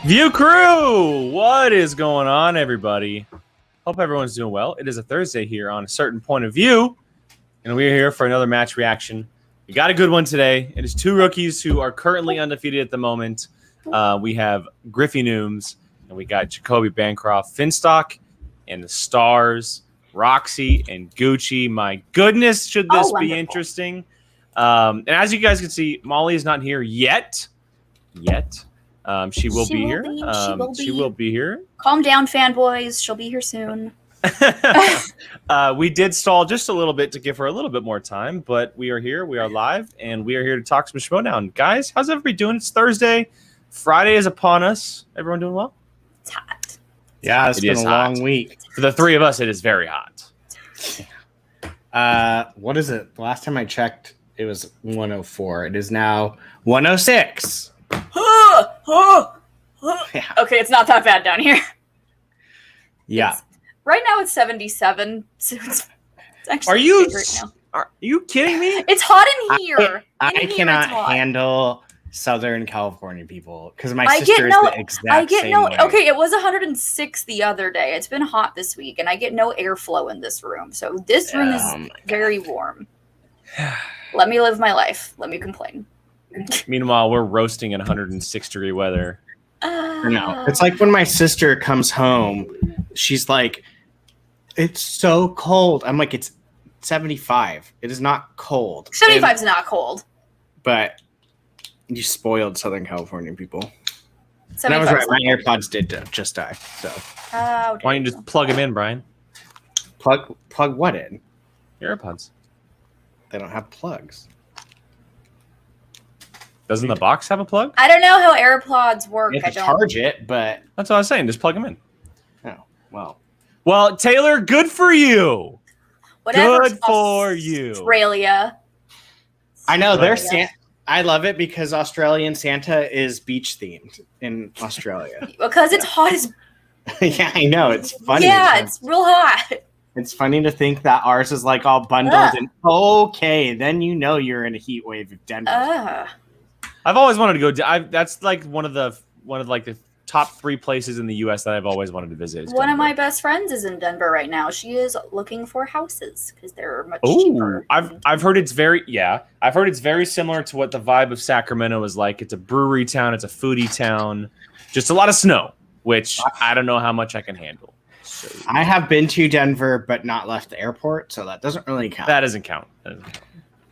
View crew, what is going on, everybody? Hope everyone's doing well. It is a Thursday here on A Certain Point of View, and we're here for another match reaction. We got a good one today. It is two rookies who are currently undefeated at the moment. We have Griffy Newms, and we got Jacoby Bancroft, Finstock, and the Stars, Roxy and Gucci. My goodness, should this be interesting? And as you guys can see, Molly is not here yet. She will be here. She will be here. Calm down, fanboys. She'll be here soon. We did stall just a little bit to give her a little bit more time, but we are here. We are live, and we are here to talk some Schmoedown. Guys, how's everybody doing? It's Thursday. Friday is upon us. Everyone doing well? It's hot. Yeah, it's been a long week. For the three of us, it is very hot. What is it? The last time I checked, it was 104. It is now 106. Yeah. Okay, it's not that bad down here. Yeah. Right now it's 77. So it's actually Are you right now. Are you kidding me? It's hot in here. I cannot handle Southern California people because my sister is the exact same way. Okay, it was 106 the other day. It's been hot this week, and I get no airflow in this room. So this room is very warm. Let me live my life. Let me complain. Meanwhile, we're roasting in 106-degree weather. No, it's like when my sister comes home, she's like, "It's so cold." I'm like, "It's 75. It is not cold. 75 is not cold." But you spoiled Southern California people. And I was right. My AirPods did just die. So why don't you just plug them in, Brian? Plug what in? Your AirPods. They don't have plugs. Doesn't the box have a plug? I don't know how AirPods work. You have to charge it, but that's what I was saying. Just plug them in. Oh, well. Well, Taylor, good for you. Whatever. Good for you. Australia. I know they're I love it because Australian Santa is beach themed in Australia. Because it's hot as. Yeah, I know. It's funny. Yeah, it's real hot. It's funny to think that ours is like all bundled and okay, then you know you're in a heat wave of Denver. I've always wanted to go. That's like one of the top 3 places in the U.S. that I've always wanted to visit. One of my best friends is in Denver right now. She is looking for houses because they're much cheaper. I've heard it's very I've heard it's very similar to what the vibe of Sacramento is like. It's a brewery town. It's a foodie town. Just a lot of snow, which I don't know how much I can handle. So, I have been to Denver, but not left the airport, so that doesn't really count. That doesn't count.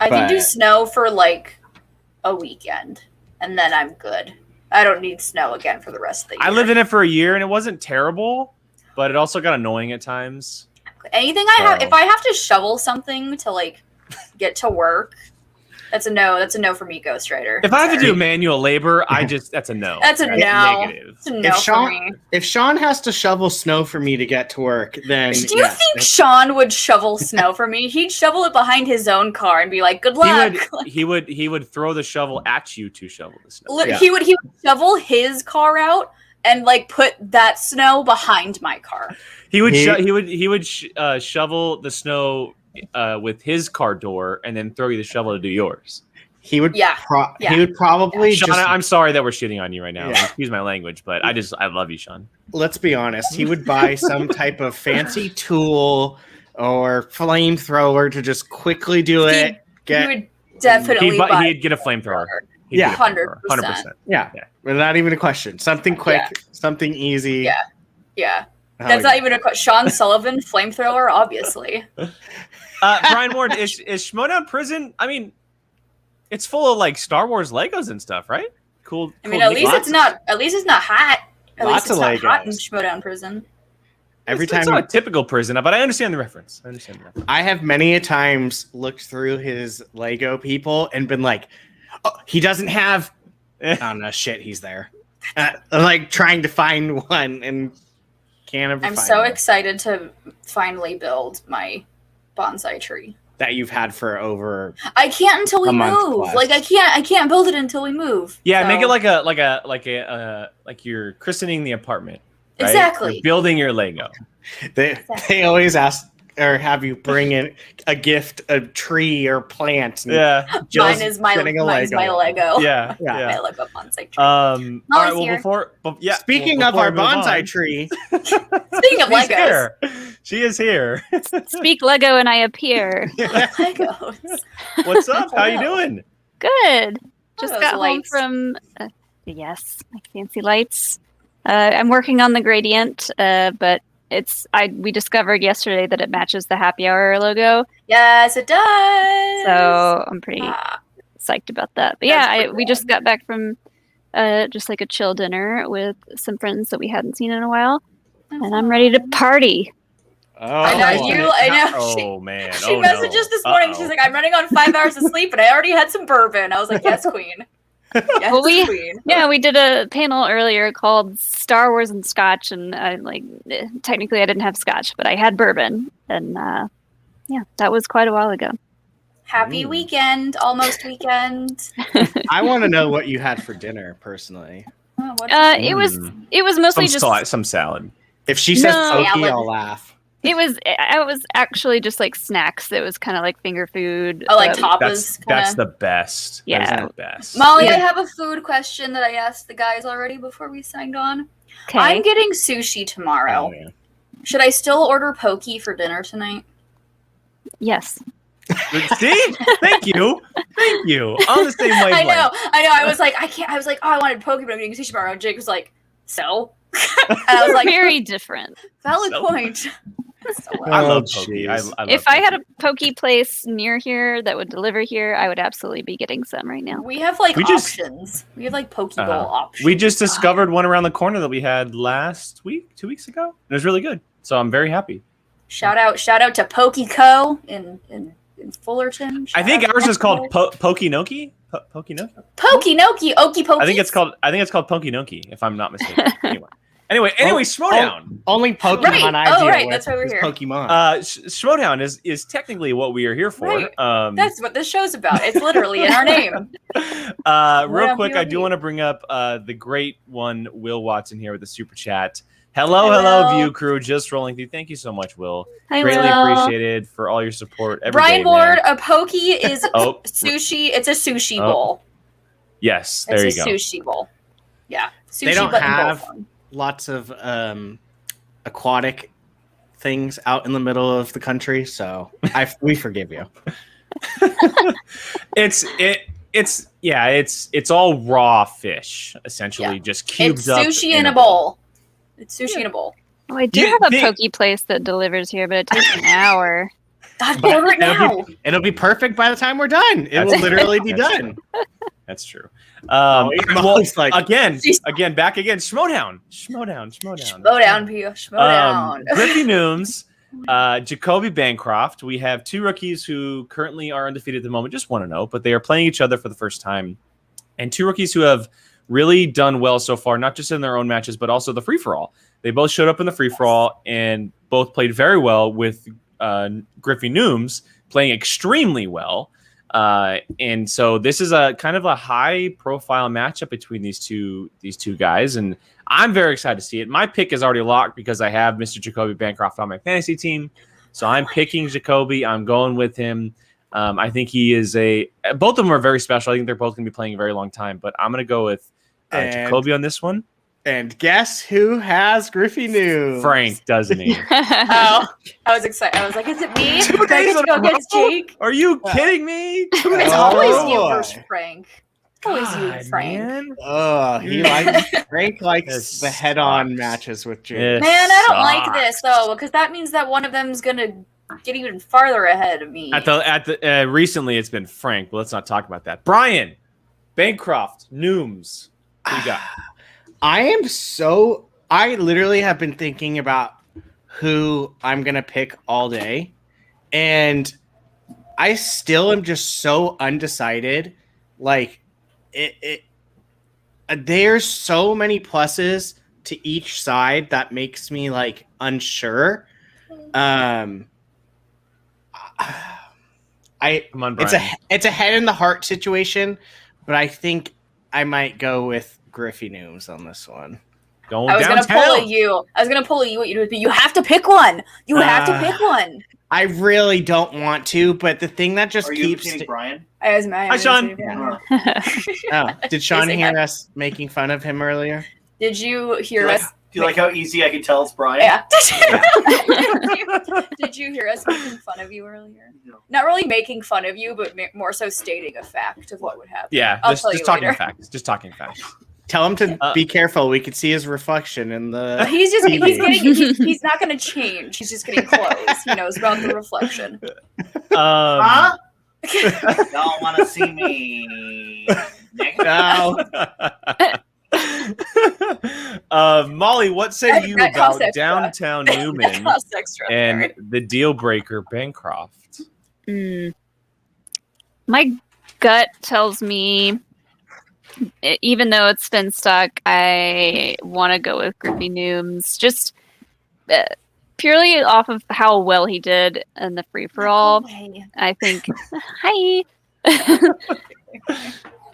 I can do snow for like a weekend, and then I'm good. I don't need snow again for the rest of the year. I lived in it for a year, and it wasn't terrible, but it also got annoying at times. Anything if I have to shovel something to like get to work, that's a no. That's a no for me, Ghost Rider. If I have to do manual labor, that's a no. That's a no. Negative. It's a no for me. If Sean has to shovel snow for me to get to work, then do you think Sean would shovel snow for me? He'd shovel it behind his own car and be like, "Good luck." He would throw the shovel at you to shovel the snow. He would shovel his car out and like put that snow behind my car. He would shovel the snow with his car door and then throw you the shovel to do yours. He would he would probably Sean, I'm sorry that we're shitting on you right now. Excuse my language, but I love you, Sean. Let's be honest. He would buy some type of fancy tool or flamethrower to just quickly do it. He would definitely he'd get a flamethrower. 100%. Yeah, without even a question. Something quick, something easy. Yeah. That's not even a question. Sean Sullivan, flamethrower, obviously. Brian Ward, is Schmoedown prison? I mean, it's full of like Star Wars Legos and stuff, right? Cool. I mean, at least it's not hot. At least it's not hot in Legos. Schmoedown prison. Every time it's not a typical prison, but I understand the reference. I have many a times looked through his Lego people and been like, "Oh, he doesn't have." Oh no, shit, he's there. Like trying to find one and can't ever. I'm so excited to finally build my bonsai tree that you've had for over. I can't until we move. Like I can't build it until we move. Yeah, so. Make it like you're christening the apartment. Right? Exactly. You're building your Lego. They always ask or have you bring in a gift, a tree or plant. And Mine is my Lego. Yeah. My Lego bonsai tree. All right. Well, Speaking of our bonsai tree. Speaking of Legos. She is here. Speak Lego and I appear. Legos. What's up? How you doing? Good. Just Those got home lights. from yes, my fancy lights. I'm working on the gradient, but we discovered yesterday that it matches the happy hour logo. Yes, it does. So I'm pretty psyched about that. But we just got back from just like a chill dinner with some friends that we hadn't seen in a while, and I'm ready to party. Oh, I know. Oh man. She messaged us this morning. She's like, I'm running on 5 hours of sleep, and I already had some bourbon. I was like, yes, queen. Yes, queen. Yeah, we did a panel earlier called Star Wars and Scotch, and technically I didn't have Scotch, but I had bourbon, and that was quite a while ago. Happy weekend, almost weekend. I want to know what you had for dinner, personally. It was mostly some salad. If she says No. pokey, Salad. I'll laugh. It was actually just like snacks. It was kind of like finger food. Oh, like tapas. That's the best. Yeah. That is the best. Molly, I have a food question that I asked the guys already before we signed on. Okay. I'm getting sushi tomorrow. Oh, yeah. Should I still order poke for dinner tonight? Yes. See? Thank you. On the same wavelength. I know. I was like, I can't. I was like, oh, I wanted poke, but I'm getting sushi tomorrow. And Jake was like, so? And I was They're like, very different. valid So? point. So, I love Oh, poke. jeez. I love If I had poke. a pokey place near here that would deliver here, I would absolutely be getting some right now. we have like We just- options. We have like poke bowl options. We just discovered one around the corner that we had last week, 2 weeks ago. It was really good. So I'm very happy. Shout out to Poke Co. in Fullerton. I think ours is called Pokinoki. Pokinoki. Pokinoki, Okie Pokey. I think it's called Pokinoki, if I'm not mistaken. Anyway, Schmoedown. Only Pokemon Right. I Oh, deal right. with That's why we're is here. Pokemon. Schmoedown is technically what we are here for. Right. That's what this show's about. It's literally in our name. Real quick, I do POV. want to bring up the great one, Will Watson, here with the super chat. Hello, Will. View Crew. Just rolling through. Thank you so much, Will. Hi, Greatly Will. appreciated for all your support. Every Brian day, Ward, man. a poke is Oh. sushi. It's a sushi Oh. bowl. Yes, there It's you a go. sushi bowl. Yeah. Sushi, They don't but in bowl have- form. Lots of aquatic things out in the middle of the country, so we forgive you. It's all raw fish, essentially, Yeah. just cubed It's up. sushi in a bowl. It's sushi in a bowl. Oh, I do You have a think- pokey place that delivers here, but it takes an hour. God, But order it now. It'll be perfect by the time we're done. It That's will true. literally be That's done. That's true. Well, like, again, Jeez. back again. Schmoedown. Schmoedown, Pio. Schmoedown. Griffy Newms, Jacoby Bancroft. We have two rookies who currently are undefeated at the moment, just 1-0, but they are playing each other for the first time. And two rookies who have really done well so far, not just in their own matches, but also the free-for-all. They both showed up in the free-for-all and both played very well, with Griffy Newms playing extremely well. And so this is a kind of a high-profile matchup between these two guys, and I'm very excited to see it. My pick is already locked because I have Mr. Jacoby Bancroft on my fantasy team, so I'm picking Jacoby. I'm going with him. I think he is both of them are very special. I think they're both going to be playing a very long time, but I'm going to go with Jacoby on this one. And guess who has Griffy News? Frank, doesn't he? Oh, I was excited. I was like, is it me? 2 Do I days get to in go a against row? Jake? Are you kidding me? It's Oh, always you boy. versus Frank. Always you and Frank. Man. Oh, Frank likes This the head-on sucks. matches with Jake. This Man, I don't like sucks. this though, because that means that one of them's gonna get even farther ahead of me. Recently, it's been Frank, but let's not talk about that. Brian, Bancroft, Newms. What do you got? I literally have been thinking about who I'm going to pick all day. And I still am just so undecided. Like, there's so many pluses to each side that makes me, like, unsure. Come on, Brian. It's a head in the heart situation, but I think I might go with Griffy News on this one. Going I was downtown. gonna pull at you. I was gonna pull at you. You have to pick one. You have to pick one. I really don't want to, but the thing that just Are you keeps. imitating Brian? Hi, Sean. Oh, did Sean Say hear hi. us making fun of him earlier? Did you Do hear you, like, us? do you like how easy I can tell it's Brian? Yeah. Did you hear us making fun of you earlier? No. Not really making fun of you, but more so stating a fact of what would happen. Yeah, I'll just tell you talking later. facts. Just talking facts. Tell him to be careful. We could see his reflection in the. He's TV. he's not going to change. He's just getting close. He knows about the reflection. Huh? Don't want to see me. No. Molly, what say you That costs about extra. downtown That Newman costs extra. and Sorry. the deal breaker Bancroft? My gut tells me, even though it's been stuck, I want to go with Griffy Newms, just purely off of how well he did in the free for all. No way. I think. Hi.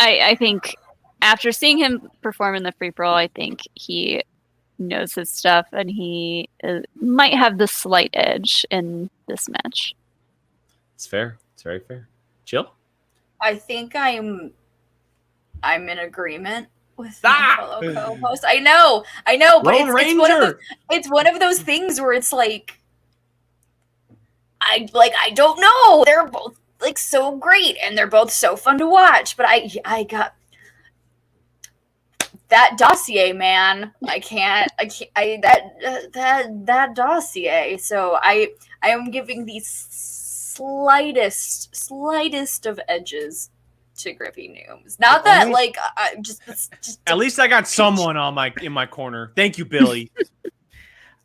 I think after seeing him perform in the free for all, I think he knows his stuff, and he might have the slight edge in this match. It's fair. It's very fair. Jill? I think I'm in agreement with Ah! my fellow co-host. I know, but Lone Ranger! it's one of those things where it's like, I don't know. They're both like so great, and they're both so fun to watch. But I got that dossier, man. That dossier. So I am giving the slightest of edges to Griffy Newms. Not that like just At least I got someone in my corner. Thank you, Billy.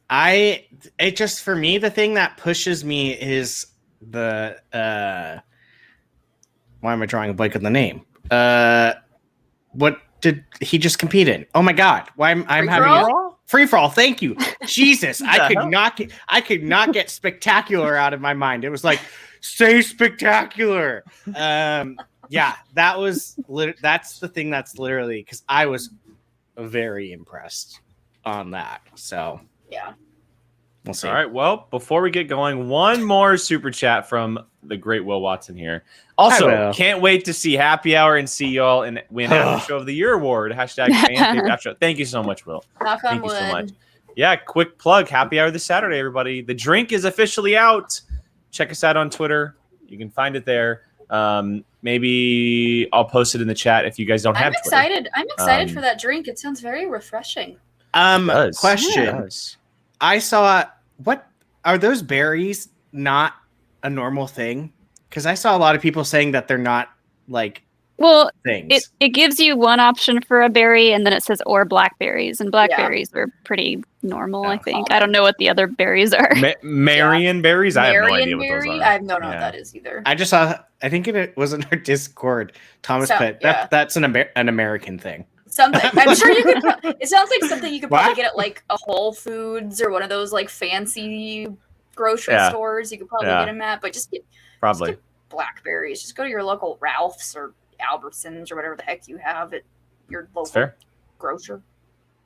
It just, for me, the thing that pushes me is the why am I drawing a blank on the name? What did he just compete in? Oh my god! Why I'm having free for all? Thank you, Jesus! I could not get spectacular out of my mind. It was like, say spectacular. Yeah, that's the thing. That's literally because I was very impressed on that. So yeah. We'll see. All right. Well, before we get going, one more super chat from the great Will Watson here. Also, can't wait to see Happy Hour and see y'all and win After Show of the Year award. Hashtag fan favorite after show. Thank you so much, Will. Knock on Thank you wood. so much. Yeah, quick plug. Happy Hour this Saturday, everybody. The drink is officially out. Check us out on Twitter. You can find it there. Maybe I'll post it in the chat if you guys don't have Twitter. I'm excited for that drink. It sounds very refreshing. Question. I saw, what are those berries not a normal thing? Because I saw a lot of people saying that they're not like things. It gives you one option for a berry, and then it says or blackberries, and blackberries are pretty normal. I think. I don't know what the other berries are. Marion berries. I have no idea what those are. I don't know what that is either. I just saw. I think it was in our Discord. Thomas put that's an American thing. Something. I'm sure you could. It sounds like something you could probably get at like a Whole Foods or one of those like fancy grocery stores. You could probably get them at, but just get blackberries. Just go to your local Ralph's or Albertsons or whatever the heck you have at your local grocer.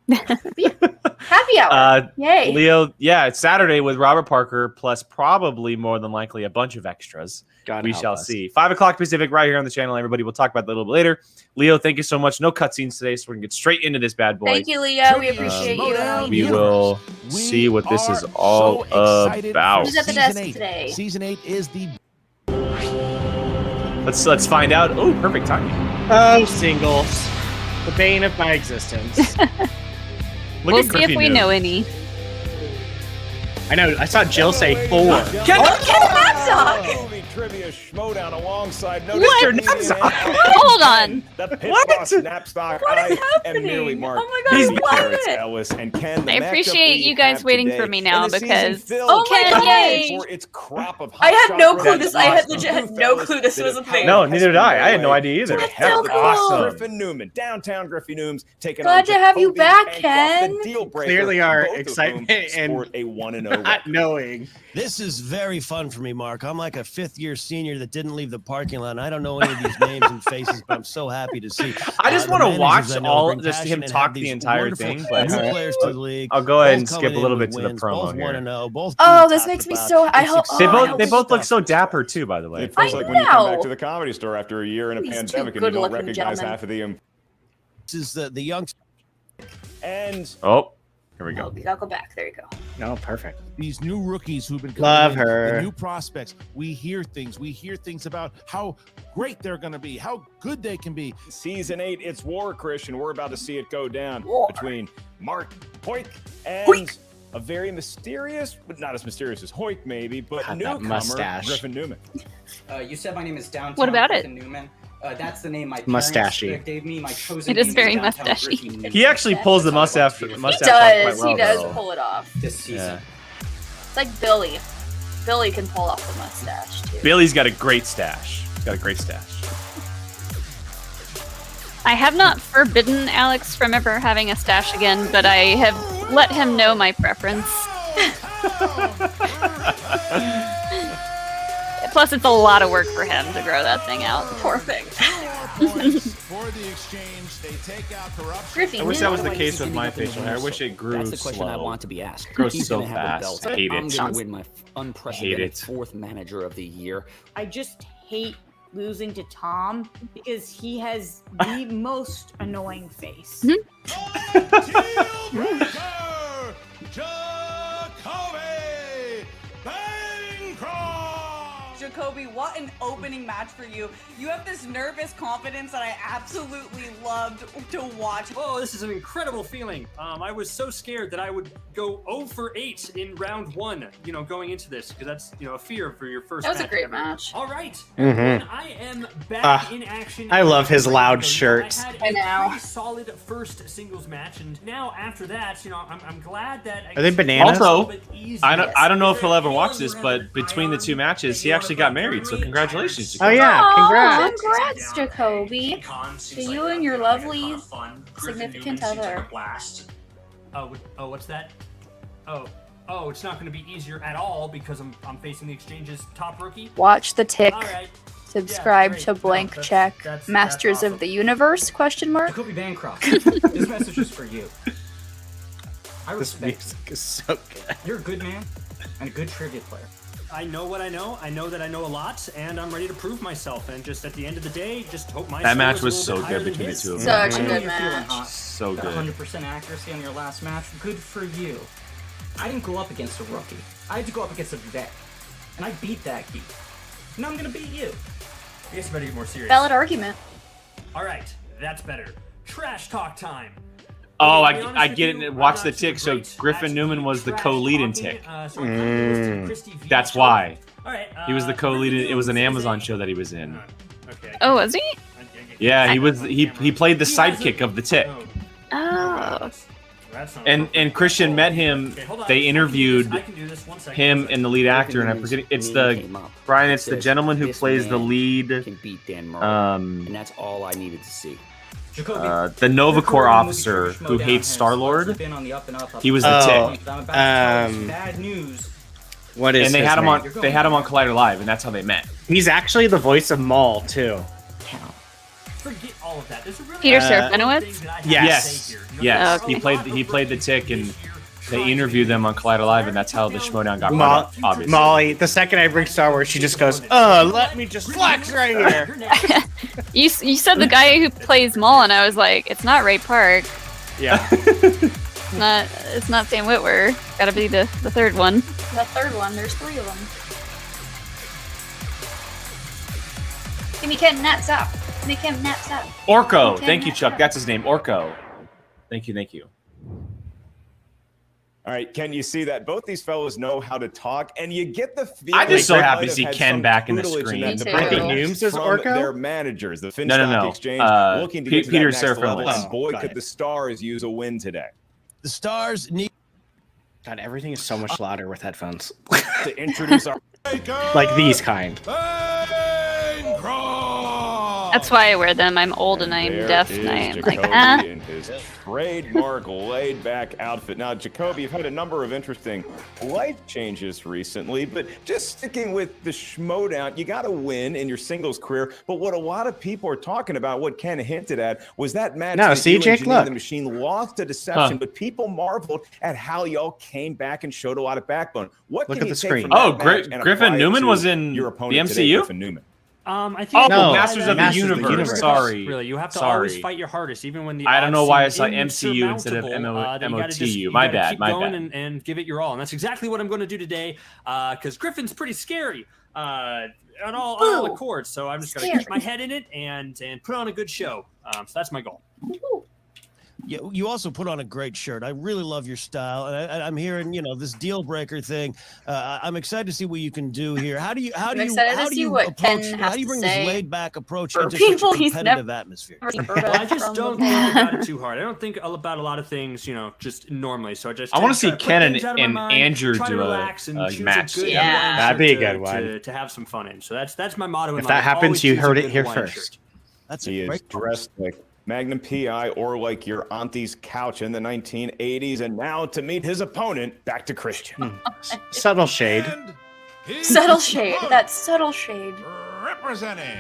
Happy hour. Yay. Leo, it's Saturday with Robert Parker, plus probably more than likely a bunch of extras. We shall see. 5 o'clock Pacific right here on the channel, everybody. We'll talk about that a little bit later. Leo, thank you so much. No cutscenes today, so we're going to get straight into this bad boy. Thank you, Leo. We appreciate you. We will see what this is all about. Who's at the desk today? Season 8 is the... Let's find out. Oh, perfect timing. Oh, singles. The bane of my existence. We'll see if we know any. I know. I saw Jill say 4. Ken Babcock! Trivia Schmoedown alongside Mr. Knapsack. Hold on. The Pit Boss Knapsack. What is am merely happening? Mark. Oh my God, He's love it. Ellis and Ken. I appreciate you guys waiting for me now because Ken, yay! For its crop of I had no clue this. I had legit had no clue this was a thing. No, neither did I. I had no idea either. That's That's so cool. awesome. Griffin Newman, downtown Griffy Newms, taking Glad on to have you Jacoby back, Bancroft, Ken. the deal breaker, Clearly our both of excitement whom and sport a 1-0 not knowing. This is very fun for me, Mark. I'm like a 5th year senior that didn't leave the parking lot. And I don't know any of these names and faces, but I'm so happy to see. I just want to watch just him and talk have the these entire wonderful thing, but new players to the league. I'll go ahead and both skip coming a little in bit with to the wins, promo both here. 1-0, both Oh, being this talked makes me about. so. I It's hope. exciting. They both look so dapper too, by the way. It feels I like when you come know. back to the Comedy Store after a year in a These two pandemic and you don't good-looking recognize gentlemen. half of the. This is the young And Oh, here we Oh, go. we gotta go back. There you go. No, perfect. these new rookies who've been coming Love in, her. the new prospects. We hear things. We hear things about how great they're going to be, how good they can be. Season 8, it's war, Christian. We're about to see it go down War. between Mark Hoyk and Hoyk. a very mysterious, but not as mysterious as Hoyk, maybe, but God, that newcomer mustache. Griffin Newman. You said my name is Downtown. What about it? Griffin Newman. That's the name my Mustachy. parents gave me. My chosen It is name very Downtown mustachy. Griffin Newman. He actually pulls the mustache. He Mustache off quite does. well, He does though. pull it off. This season. Yeah. It's like Billy. Billy can pull off the mustache too. Billy's got a great stash. He's got a great stash. I have not forbidden Alex from ever having a stash again, but I have let him know my preference. Plus, it's a lot of work for him to grow that thing out. Poor thing. For the exchange, they take out corruption. Griffy. I wish that was the Newman. case with my facial hair. I wish it grew That's the question I slow. want to be asked. It grows He's so gonna have a fast. belt. I hate I'm it. gonna win my unprecedented it. 4th manager of the year. I just hate losing to Tom because he has the most annoying face. Jacoby Bancroft. Jacoby, what an opening match for you. You have this nervous confidence that I absolutely loved to watch. Oh, this is an incredible feeling. I was so scared that I would go 0 for 8 in round 1, going into this, because that's, a fear for your first That was a match great ever. match. All right. Mhm. I am back in action. I love his loud I shirts. had I a know. pretty solid first singles match, and now after that, I'm glad that Are they bananas? Also, I don't know if he'll ever watch this, but between the two matches, he actually got married. So congratulations. Oh yeah, Aw, congrats. congrats, Jacoby. To you and your lovely significant other. Oh, what's that? Oh, it's not going to be easier at all because I'm facing the exchange's top rookie. Watch the tick. All right. Subscribe Yeah, to great. Blank No, that's- Check. that's Masters awesome. of the Universe? Question mark. Jacoby Bancroft. This message is for you. I This respect music is so good. you. You're a good man and a good trivia player. I know what I know. I know that I know a lot, and I'm ready to prove myself. And just at the end of the day, just hope my That score match is a was little so bit higher good than between the his. two of them. Such a I know good you're feeling match. hot. So Got good. 100% accuracy on your last match. Good for you. I didn't go up against a rookie. I had to go up against a vet. And I beat that geek. Now I'm gonna beat you. I guess I better get more serious. Valid argument. All right, that's better. Trash talk time. Oh, To be honest I with get you, it. I'm watch not the super tick. So great Griffin at Newman was the trash co-lead in talking, tick. so I'm gonna go with Christy V. That's why. All right, He was the co-lead. Griffin It was an Newman Amazon is a- show that he was in. Okay. Oh, was he? Yeah, he was. He played the sidekick of the tick. Oh. And Christian met him. Okay, hold on. They interviewed I can do this. 1 second. him and the lead actor, and I'm forgetting. It's the Brian. It's the gentleman who plays the lead. Can beat Dan Murray. Um, And that's all I needed to see. Jacoby, the Nova Corps officer who hates Star-Lord. been on the up and up. He was the Oh, tick. I'm about to tell you um, bad news. What is And they his had him name? on. They had him on Collider Live, and that's how they met. He's actually the voice of Maul too. Forget all of that. There's a really Peter Uh, Serafinowicz? Yes. Yes. Okay. He played the tick, and they interviewed them on Collider Live, and that's how the Schmoedown got brought up, obviously. Molly, the second I bring Star Wars, she just goes, let me just flex right here. You said the guy who plays Maul, and I was like, it's not Ray Park. Yeah. It's not Sam Witwer. Gotta be the third one. The third one. There's 3 of them. Give me Ken Nats up. Give me Ken Nats up. Orko. Okay, Thank you, yeah, Chuck. yeah. That's his name. Orko. Thank you. All right, Ken, you see that both these fellows know how to talk, and you get the feeling I'm just so they happy might to see have had Ken some back in the tutelage screen. that Me too. developed Newms is from Orko? Their managers, the Finch No. Stock Exchange, looking to get to Peter that next level, Serafinowicz. and boy, got could it. the Stars use a win today. The Stars need God, everything is so much louder with headphones. To introduce our Like these kind. Bancroft. That's why I wear them. I'm old and I'm deaf, and I'm like, Jacoby in his trademark laid-back outfit. Now, Jacoby, you've had a number of interesting life changes recently, but just sticking with the Schmoedown, you got to win in your singles career. But what a lot of people are talking about, what Ken hinted at, was that match that you and Janine the Machine lost to Deception, but people marveled at how y'all came back and showed a lot of backbone. What Look can at you the take screen. from that match and Griffin apply it Newman to was in your the opponent MCU? today, Griffin Newman? I think Masters of the Universe. Sorry. Really, you have to always fight your hardest, even when the I don't know why I odds saw seem MCU instead of MOTU. My bad. Keep going and give it your all, and that's exactly what I'm going to do today. Because Griffin's pretty scary on all accords, so I'm just going to keep my head in it and put on a good show. So that's my goal. Yeah, you also put on a great shirt. I really love your style, and I'm hearing, this deal breaker thing. I'm excited to see what you can do here. How do you bring this laid back approach into such a competitive atmosphere? Well, I just don't think about it too hard. I don't think about a lot of things, just normally. So I want to see Ken and Andrew do a match. Yeah, that'd be a good one to have some fun in. So that's my motto. If that happens, you heard it here first. He is dressed like Magnum PI or like your auntie's couch in the 1980s, and now to meet his opponent, back to Christian. Subtle shade. Subtle shade. That's subtle shade. Representing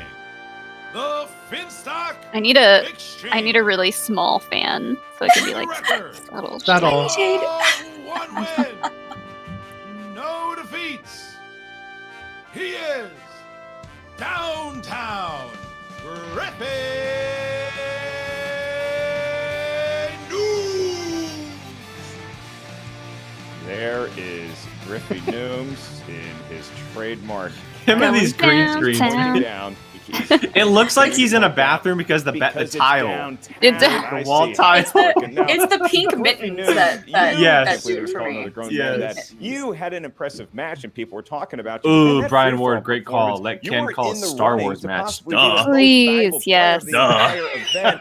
the Finstock. I need a really small fan so it can be like subtle shade. One win, no defeats. He is Downtown Griffy. There is Griffy Newms in his trademark. Him and these green screens. Down. It looks like he's in a bathroom because the tile. The wall tile. It's the pink mittens that do it for me. Yes. You had an impressive match and people were talking about you. Ooh, Brian Ward, great call. Let Ken call a Star Wars match. Duh. Please, yes.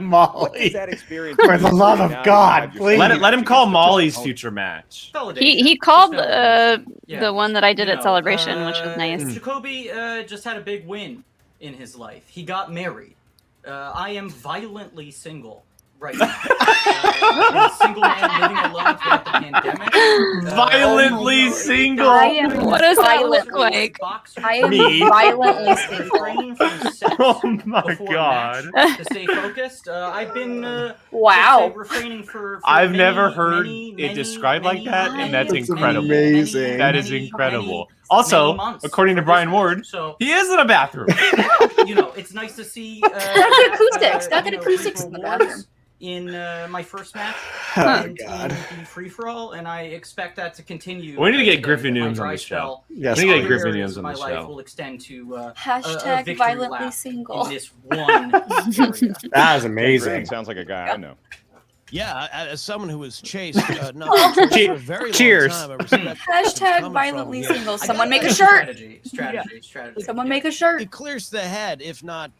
Molly. For the love of God, please. Let him call Molly's future match. He called the one that I did at Celebration, which was nice. Jacoby just had a big win in his life. He got married. I am violently single right now. A single man living alone throughout the pandemic. Violently single. What does that look like? I am violently single. Oh my God. To stay focused. I've been refraining for I've never heard it described like that, and that's incredible. Amazing. That is incredible. Also, according to Brian Ward, he is in a bathroom. It's nice to see acoustics. Got good acoustics in the bathroom. In my first match in free for all, and I expect that to continue. We need to get Griffy Newms on the show. Yes, we need to get Griffy Newms on the my life show. will extend to hashtag violently single. In this one area. That is amazing. Sounds like a guy I know. Yeah, as someone who was chased not for a very Cheers. long time, hashtag violently single. Someone make a shirt. Strategy. Someone make a shirt. It clears the head, if not,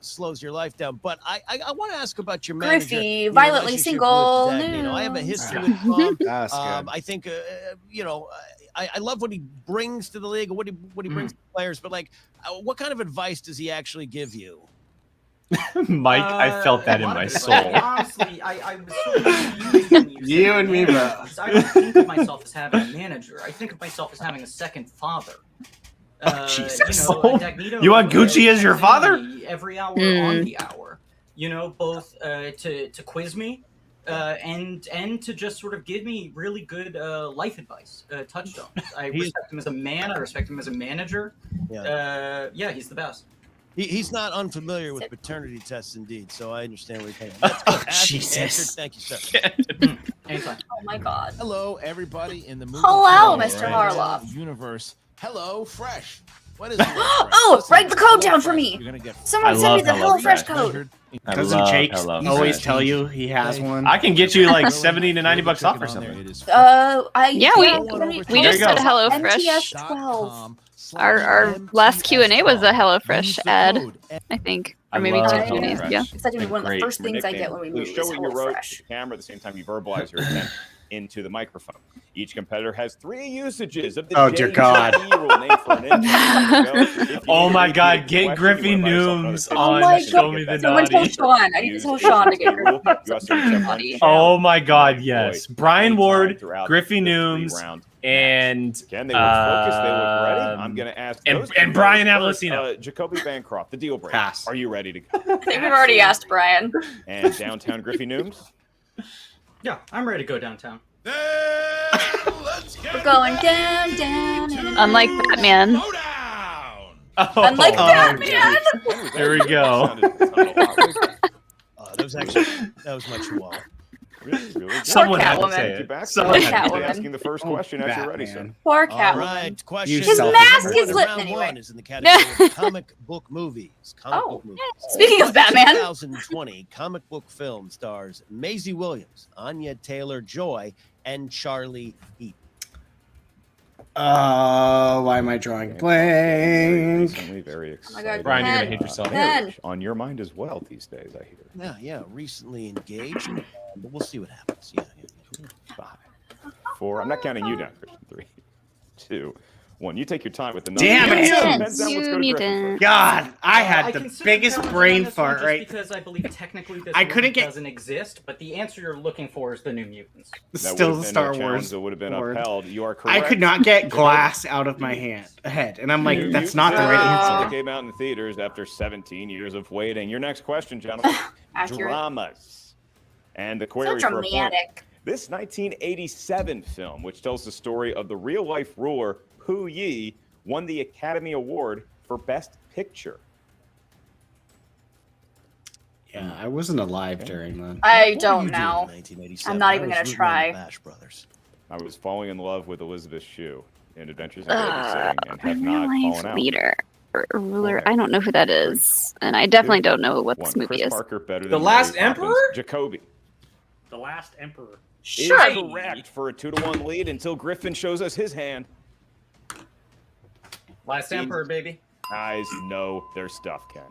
slows your life down. But I want to ask about your manager. Griffy, violently single. I have a history with Bob. I think, I love what he brings to the league, what he brings to players. But what kind of advice does he actually give you? Mike, I felt that in my soul. Honestly, I was so confused when you and me both. I don't think of myself as having a manager. I think of myself as having a second father. Jesus. Dagnito, You want Gucci as your father? Every hour on the hour. Both to quiz me and to just sort of give me really good life advice, touchstones. I respect him as a man. I respect him as a manager. He's the best. He's not unfamiliar with paternity tests, indeed, so I understand what you're saying. Jesus. Thank you, sir. Anytime. Oh my God. Hello, everybody in the movie. Hello, Mr. Harloff. Universe. Hello, Fresh. What is write the code down for me. Someone send me the HelloFresh code. Doesn't Jake always tell you he has one? I can get you like $70 to $90 off or something. We just did HelloFresh. MTS 12. Our last Q&A was a HelloFresh ad, I think, or maybe 2 Q&As ago. It's actually one of the first things I get when we move. Show what you wrote to the camera at the same time you verbalize your intent. into the microphone. Each competitor has 3 usages of the Oh, dear God. rule named for an intern. Oh my God, get Griffy Newms on Show Me the Someone tell Naughty. Sean. I need to tell Sean to get Griffy. Oh my God, yes. Brian Ward, Griffy Newms, and Again, they look focused. They look ready. I'm going to ask and Brian Avellino. Jacoby Bancroft, the deal breaker. Pass. Are you ready to go? I think we've already asked Brian. And downtown Griffy Newms? Yeah, I'm ready to go downtown. We're going down, down. Unlike Batman. Unlike Batman. There we go. That was much too long. Really? Someone had to Catwoman. say You back? it. Someone You're had to asking the first question as you're ready, sir. Poor All Catwoman. right, question. His mask is lit round anyway. 1 is in the category of comic book movies. Book movies. Speaking of Batman. 2020 comic book film stars Maisie Williams, Anya Taylor-Joy, and Charlie Heaton. Why am I drawing blank? Very excited. my God, Brian, you're gonna hate yourself. Marriage on your mind as well these days, I hear. Yeah, recently engaged, but we'll see what happens. Yeah. 5, 4. I'm not counting you down, Christian. 3, 2, 1. You take your time with the numbers. Damn it! Let's go to Griffin first. God, I had I the considered biggest bouncing brain on this one fart, just right? Because I believe technically this I movie couldn't get- doesn't exist, but the answer you're looking for is the New Mutants. That Still would've been Star a challenge Wars. that would have been word. upheld. You are I correct. could not get glass out of my head, and I'm like, New that's not the Mutants right that answer. came out in the theaters after 17 years of waiting. Your next question, gentlemen. Accurate. Dramas. And the So query for a point. dramatic. This 1987 film, which tells the story of the real-life ruler Pu Yi, won the Academy Award for Best Picture. Yeah, I wasn't alive during that. I What don't were you doing in know. 1987? I'm not I even was gonna rooting on try. the Bash Brothers. I was falling in love with Elizabeth Shue in Adventures in Babysitting and have real not life fallen out. leader or ruler. I don't know who that is, and I definitely don't know what this movie Chris is. Parker better The than Last Mary Poppins. Emperor? Jacoby. The Last Emperor. Is correct for a 2-1 lead until Griffin shows us his hand. Last Emperor, baby. Guys know their stuff, Ken.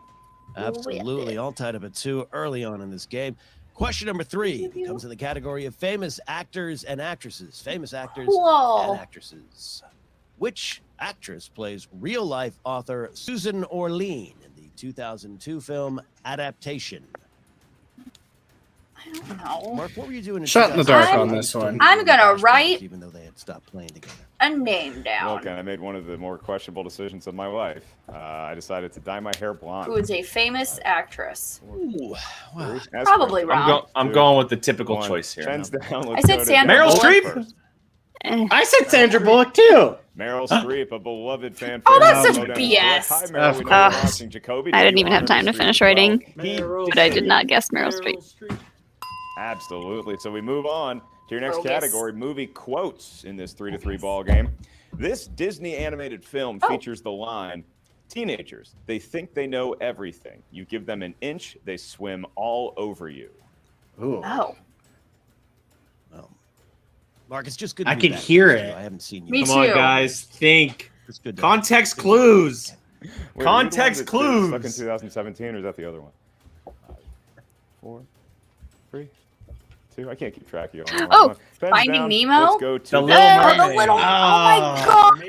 Absolutely, all tied up at 2 early on in this game. Question number 3 comes in the category of famous actors and actresses. Famous actors Whoa. and actresses. Which actress plays real-life author Susan Orlean in the 2002 film Adaptation? I don't know. Mark, what were you doing? Shot in the dark on this one. I'm gonna write even though they had stopped playing together. a name down. Look, I made one of the more questionable decisions of my life. I decided to dye my hair blonde. Who is a famous actress? Ooh, wow. Probably wrong. I'm going with the typical 1. choice here. Chens down. I Let's said go to Sandra Meryl Bullock. Streep? I said Sandra Bullock too. Meryl Streep, a beloved fan. Oh, that's favorite. such Schmoedown. BS. Hi, Meryl. We know Ugh. you're watching. Jacoby, I do didn't you even have honor time to Streep finish as well? writing, but I did not guess Meryl Streep. Absolutely. So we move on to your next Bogus. category, movie quotes in this 3-3 ball game. This Disney animated film features the line, "Teenagers, they think they know everything. You give them an inch, they swim all over you." Ooh. Oh. Well, Mark, it's just good. To I be could back hear with you. it. I haven't seen you. Me Come on, too. guys. Think. It's good. To Context clues. Wait, are you the one Context that did Stuck in clues. 2017, or is that the other one? 5, 4, 3, 2. I can't keep track of you. Oh, Pens Finding down. Nemo? Let's go to The Little Mermaid. Oh, the little. Oh my god.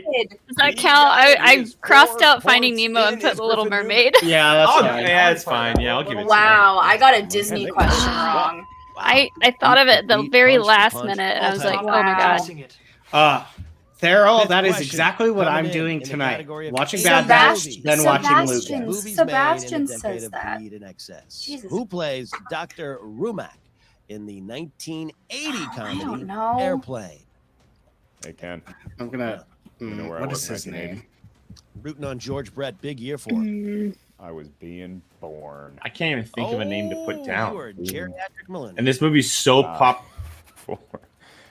Does that count? I crossed out Finding Nemo and put The Little Mermaid. Yeah, that's Oh, fine. yeah, it's fine. Yeah, I'll give it to you. Wow, I got a Disney question wrong. I thought of it the very last minute, and I was like, oh my god. Theral, that is question exactly what coming I'm in doing the tonight. category of Watching Sebastian- Bad Batch, then watching Sebastian. Luke. Movies made in a Sebastian decade says of that. greed and excess. Jesus. Who plays Dr. Rumack in the 1980 I comedy don't know. Airplane? Hey, Ken. I'm gonna. You know where I What was is in his 1980? name? Rooting on George Brett, big year for Mm-hmm. him. I was being born. I can't even think of a name to put down. You were a geriatric millennial. And this movie's so Ah. 4.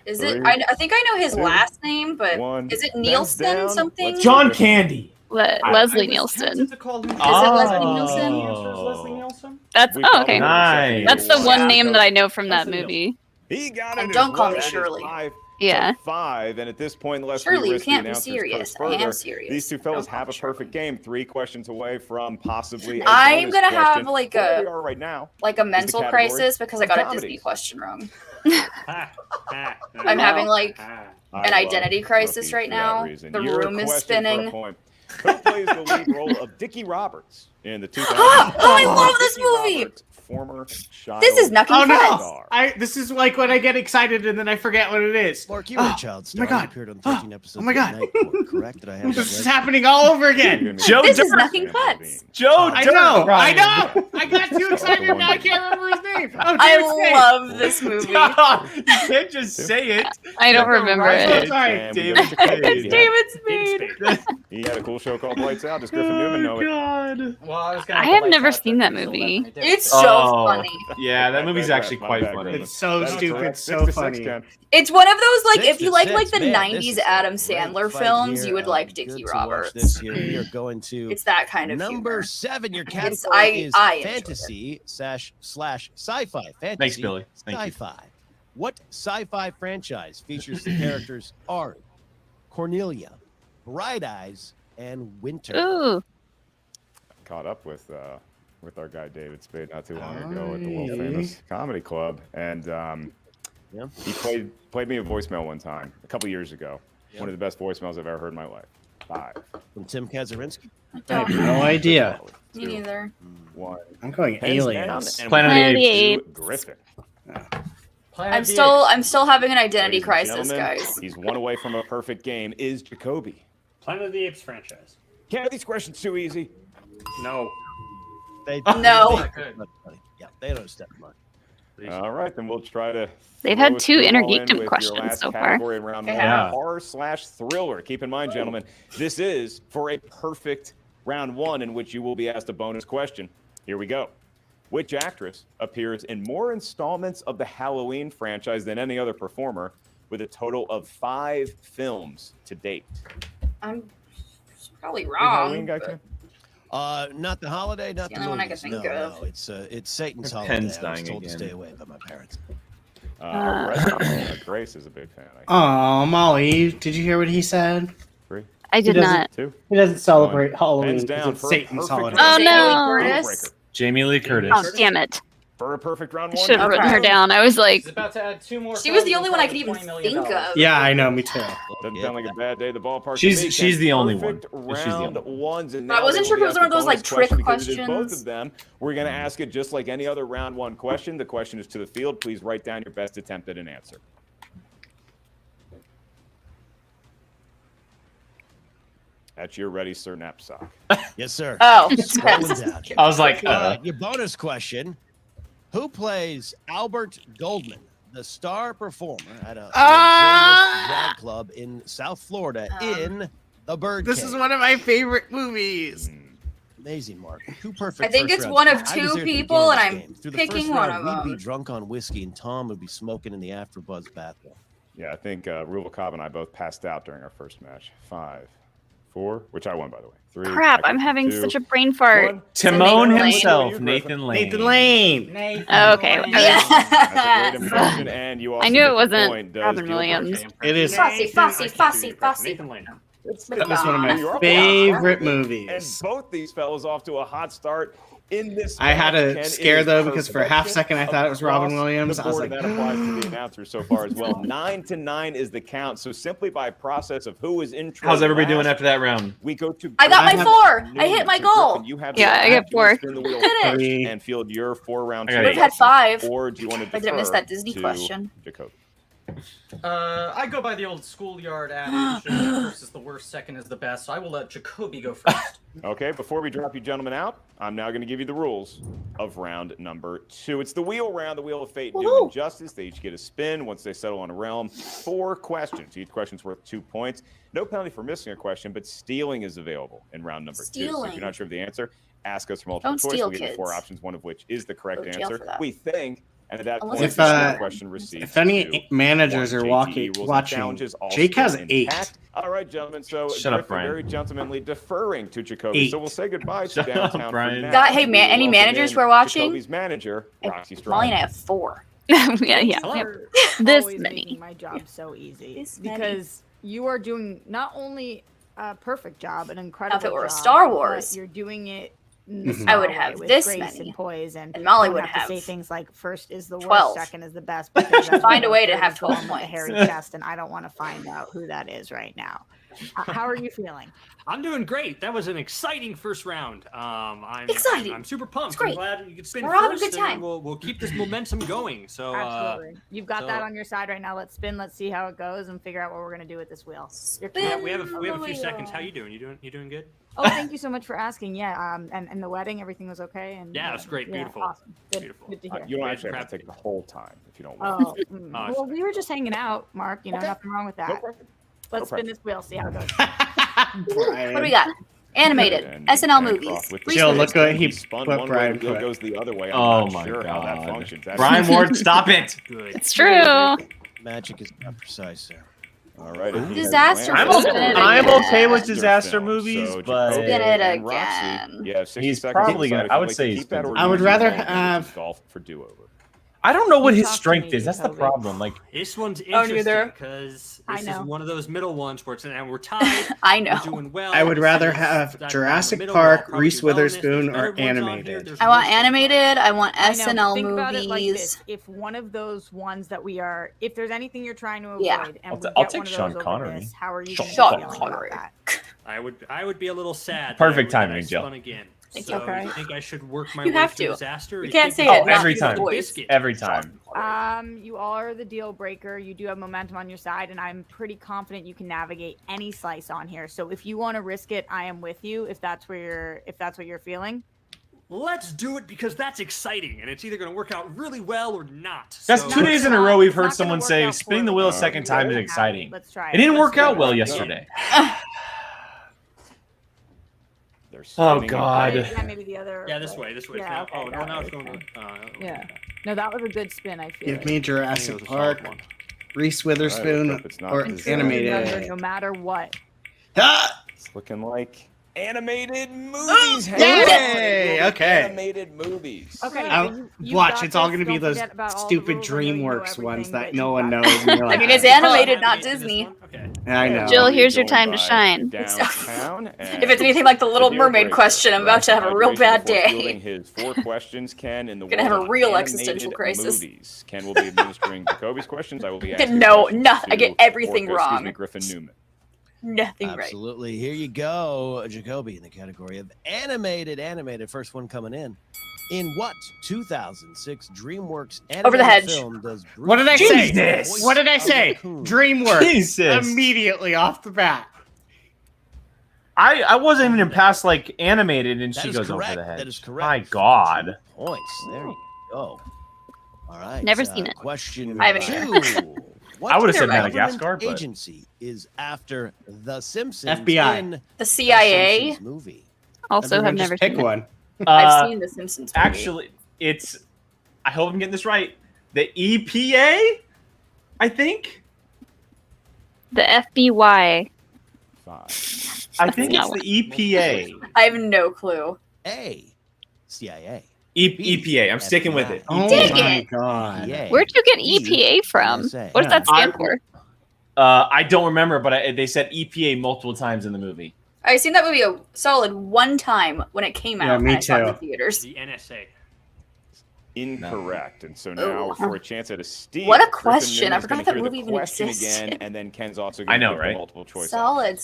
Is it? Three, I think I know his 2, last name, but 1. is it Pens Nielsen down. something? Let's John go. Candy. Leslie Nielsen. Is it Leslie Nielsen? Leslie Nielsen? That's We oh probably okay. know the second Nice. That's the one Yeah. name that I know from that Leslie movie. He got it. And as don't call well. me That is Shirley. 5. Yeah. to 5, and at this point, unless Surely we you risk can't the be announcers serious. curse I am further, serious. these two fellas Don't have a sure. perfect game. 3 questions away from possibly a I'm bonus gonna question. have like Where a we are right now like a is the mental category crisis because I of got a comedies. Disney question wrong. I'm having like an I identity love crisis Rookie right for that now. reason. The Your room is question for a spinning. point. Who plays the lead role of Dickie Roberts in the 2000s? Oh, I love this movie. Roberts, former child This is Knucking Fast. star. This is like when I get excited and then I forget what it is. Mark, you were a child star. my God. You appeared on 13 episodes. Oh my of God. Night Court, correct? Did I have This that is right? happening all over again. Joe This is Dirt. Knucking Butts. Joe I Dirt, know. Brian. I got too excited now. I can't remember his name. Oh, I David Spade. love this movie. You can't just say it. I don't remember Right. it. Sorry. And we David go to Jacoby. It's David Spade. He had a cool show called Lights Out. Does Griffin Newman know it? God. Well, I was gonna I go have like never that, seen but that we still movie. definitely did. It's so funny. Yeah, that movie's actually My quite bad, funny. Griffin. It's so That's stupid, correct. so 6 to 6, funny. Ken. It's one of those like 6 if you to like 6. the Man, this 90s is a Adam great Sandler fight films, here. you would like Good Dickie to watch Roberts. This here. We are going to It's that kind of number humor. 7. Your It's- category is I enjoyed fantasy slash sci-fi. Fantasy. Thanks, Billy. Thank you. Sci-fi. What sci-fi franchise features the characters Ari, Cornelia, Bright Eyes, and Winter? Ooh. Caught up with our guy David Spade not too long ago at the world famous comedy club, and he played me a voicemail one time a couple years ago. One of the best voicemails I've ever heard in my life. 5, From Tim Kazurinsky. I have no idea. Me neither. 1. I'm going Hands down, aliens. and Planet of the we Apes. go to Griffin. I'm still having an identity Ladies and crisis, gentlemen, guys. He's one away from a perfect game. Is Jacoby? Planet of the Apes franchise. Can't have these questions too easy. No. They, No. Yeah, they don't step much. All right, then we'll try to. They've throw had a 2 screwball in intergeekdom with your questions last so far. category in round one, Yeah. horror/thriller. Keep in mind, gentlemen, this is for a perfect round 1 in which you will be asked a bonus question. Here we go. Which actress appears in more installments of the Halloween franchise than any other performer, with a total of 5 films to date? I'm probably Big Halloween wrong. guy, Ken? Not the holiday, not the the only one I movies. can No, think of. no, it's Satan's Your holiday. pen's I was dying told to again. stay away by my parents. Grace is a big fan. Oh, Molly, did you hear what he said? 3, I did doesn't- not. 2. He doesn't celebrate 1. Halloween Hands because down it's for a Satan's perfect holiday. Oh, Jamie no. Lee Curtis. Jamie Lee Curtis. Oh, damn it. For a perfect round I 1. should have written her Okay. down. I was like, She's about to add 2 more. She was the films only and one I could probably even $20 think million. of. Yeah, I know, me too. Doesn't sound like a bad day at the ballpark. She's- to me, she's Ken. the only one. Perfect She's the round only ones, and But I now wasn't they sure will if it was be one of asked those, a like, bonus trick question because it is both questions. of them. We're going to ask it just like any other round 1 question. The question is to the field. Please write down your best attempt at an answer. At your ready, Sir Knapsack. Yes, sir. Oh. Scrolling down. I was like, Your bonus question: Who plays Albert Goldman, the star performer at a luxurious drag club in South Florida in The Bird This Cage? is one of my favorite movies. Amazing, Mark. 2 perfect. I think first it's round one of scores. I 2 was there at the people, and beginning I'm of this game. Through the picking first one round, of We'd them. be drunk on whiskey, and Tom would be smoking in the AfterBuzz bathroom. Yeah, I think Rubalcaba and I both passed out during our first match. 5, 4, which I won, by the way. 3. crap, I I'm counted having 2, such a brain fart. 1. Timon Nathan Lane. himself, Nathan Lane. Nathan Lane. Oh, okay. That's a great impression, and you also I knew get it the wasn't point. Does Robin Deal Williams. Breaker. It is. Fussy. Nathan Lane. That was one of New my York. favorite And movies. both these fellas off to a hot start in this. I had match, to Ken. It scare is though because for a half perfection second I thought it was Robin across Williams. the I was board, like, and that applies to the announcers so far as well. 9-9 is the count. So simply by process of who is intro. How's everybody doing last, after that round? we go to. I got my I have 4. I hit my Griffin, goal. you have Yeah, the I got option to 4. spin the wheel Did it. first and field your 4-round. I got Would have had 5. Or do you want to I didn't miss defer that Disney to question. Jacoby? I go by the old schoolyard adage, first is the worst, second is the best, so I will let Jacoby go first. Okay, before we drop you gentlemen out, I'm now going to give you the rules of round number 2. It's the wheel round, the wheel of fate, doom, and justice. They each get a spin once they settle on a realm. 4 questions. Each question's worth 2 points. No penalty for missing a question, but stealing is available in round number 2. So if Stealing. you're not sure of the answer, ask us for multiple Don't choice. steal, We'll give you 4 kids. options, one of which is the correct Go to jail answer. for that. We think. And at that Unless point, If, the question receives if any 2. managers 1. are JTE rules and watching, challenges all Jake still has 8. intact. All right, gentlemen. So Shut up, Griffin Brian. very gentlemanly deferring to Jacoby. 8. So we'll say goodbye to Shut up, downtown. Brian. For now. Got- hey, We any welcome managers in who are watching? Jacoby's manager, Roxy Molly and I Stride. have 4. yeah. For This always many. making my job so easy This many. because you are doing not only a perfect job, an incredible Now, if it were job, Star but Wars, you're doing it. I would have with this grace many. and poise, and Molly you would have to say have things like first is the 12. worst, second is the best. Because that's Find a what way to third have is the one 12 with the points. hairy chest, and I don't want to find out who that is right now. How are you feeling? I'm doing great. That was an exciting first round. I'm Exciting. I'm super pumped. It's great. I'm glad you could spin We're having a first, good and time. we'll keep this momentum going. So Absolutely, you've got so- that on your side right now. Let's spin. Let's see how it goes, and figure out what we're gonna do with this wheel. yeah, we have a few seconds. How you doing? You doing good? Oh, thank you so much for asking. Yeah, and the wedding, everything was okay. And Yeah, that's great. yeah, Beautiful. Awesome. Good, Beautiful. good to hear. You don't actually have to take the whole time if you don't want. Oh, well, we were just hanging out, Mark. You know, nothing wrong with that. Let's spin this wheel, see how it goes. What do we got? Animated SNL movies. Jill, look what he spun what one Brian way, the wheel put. goes the other way. I'm Oh not my sure how that God. functions. That's Brian Ward, stop it. Good. It's true. Magic is not precise there. All right. Disaster I'm films. okay, Spin it I'm again. okay with disaster movies, So but Jacoby Spin it and Roxy, again. yeah, 60 He's seconds probably inside gonna- if I you'd would like say to he's keep that, spins or it. I would you rather want to have- golf for do-over. I don't know what You his talk to strength me, is. That's the Jacoby. problem. Like, This one's Oh, interesting neither. because I this is know. one of those middle ones where it's and we're tied. I know. We're doing well. I would This rather is have down the Jurassic middle, Park, we'll probably Reese do well in this. Witherspoon, There's or better ones on here, animated. there's I want worse ones on here. animated. I want I know, SNL think about it like movies. this. If one of those ones that we are, if there's anything you're trying to avoid, Yeah. and I'll we t- I'll get take one of Sean those over Connery. this, how are you Sean going to Sean feel about Connery. that? I would be a little sad. Perfect that I timing, Jill. spun again. Thank So you. Okay. you think I should work my You way have through to. disaster? or You you can't think say I it, should not every do time. the voice. biscuit? every time. You are the deal breaker. You do have momentum on your side, and I'm pretty confident you can navigate any slice on here. So if you want to risk it, I am with you. If that's what you're feeling. Let's do it because that's exciting, and it's either going to work out really well or not. That's So- 2 days in a not- row we've it's not heard gonna someone work say out spinning the poorly. wheel a second time is exciting. Let's try It didn't Let's work do out it. well yesterday. They're Oh spinning God. Yeah, maybe the other. Yeah, this way. Yeah, Now, okay, oh, no, that now way. it's going. Yeah. No, that was a good spin. I feel. Give me Jurassic It was a solid Park, one. Reese All right, Witherspoon, let's hope it's not or this animated. No matter what. Ah! It's looking like animated movies. Yay! Okay. Animated movies. Okay. Watch, it's all going to be those stupid DreamWorks ones that no one knows. And you're I like, mean, it's animated, not Disney. Okay. I know. Jill, here's your Going time to by shine. Downtown, If it's anything like the Little Mermaid question, I'm about to have a real bad day. His 4 questions, Ken, in the Gonna have world a of real animated existential crisis. Movies. Ken will be administering Jacoby's questions. I will be Get asking no, questions nothing. I to get everything Orca, excuse wrong. me, Griffin Newman. Nothing right. Absolutely. Here you go, Jacoby, in the category of animated. First one coming in. In what 2006 DreamWorks Over the animated hedge. film does Bruce What did I say? Jesus! What did I say? DreamWorks. Jesus. Immediately off the bat. I wasn't even past like animated, and That she is goes correct. over the head. That is correct. My God. Points. There you go. All right. Never seen it. Question I haven't 2. What I would've said government Madagascar, but- agency is after The Simpsons FBI. in The CIA. Simpsons movie? Also, have Everyone just never pick seen it. one. I've seen The Simpsons. Movie. Actually, it's. I hope I'm getting this right. The EPA, I think. The FBI. 5. I think That's it's the EPA. I have no clue. A. CIA. EPA. I'm sticking with it. Oh Dang my it. God. EA. Where'd you get EPA from? NSA. What does that stand for? I don't remember, but they said EPA multiple times in the movie. I've seen that movie a solid one time when it came out. Yeah, me and I saw it in too. the theaters. The NSA. Incorrect. And so now Oh. for a chance at a steal. What a Griffin question. I Newman's gonna forgot that hear the movie even question existed. again, and then Ken's also I going know, to right? multiple choice. Solid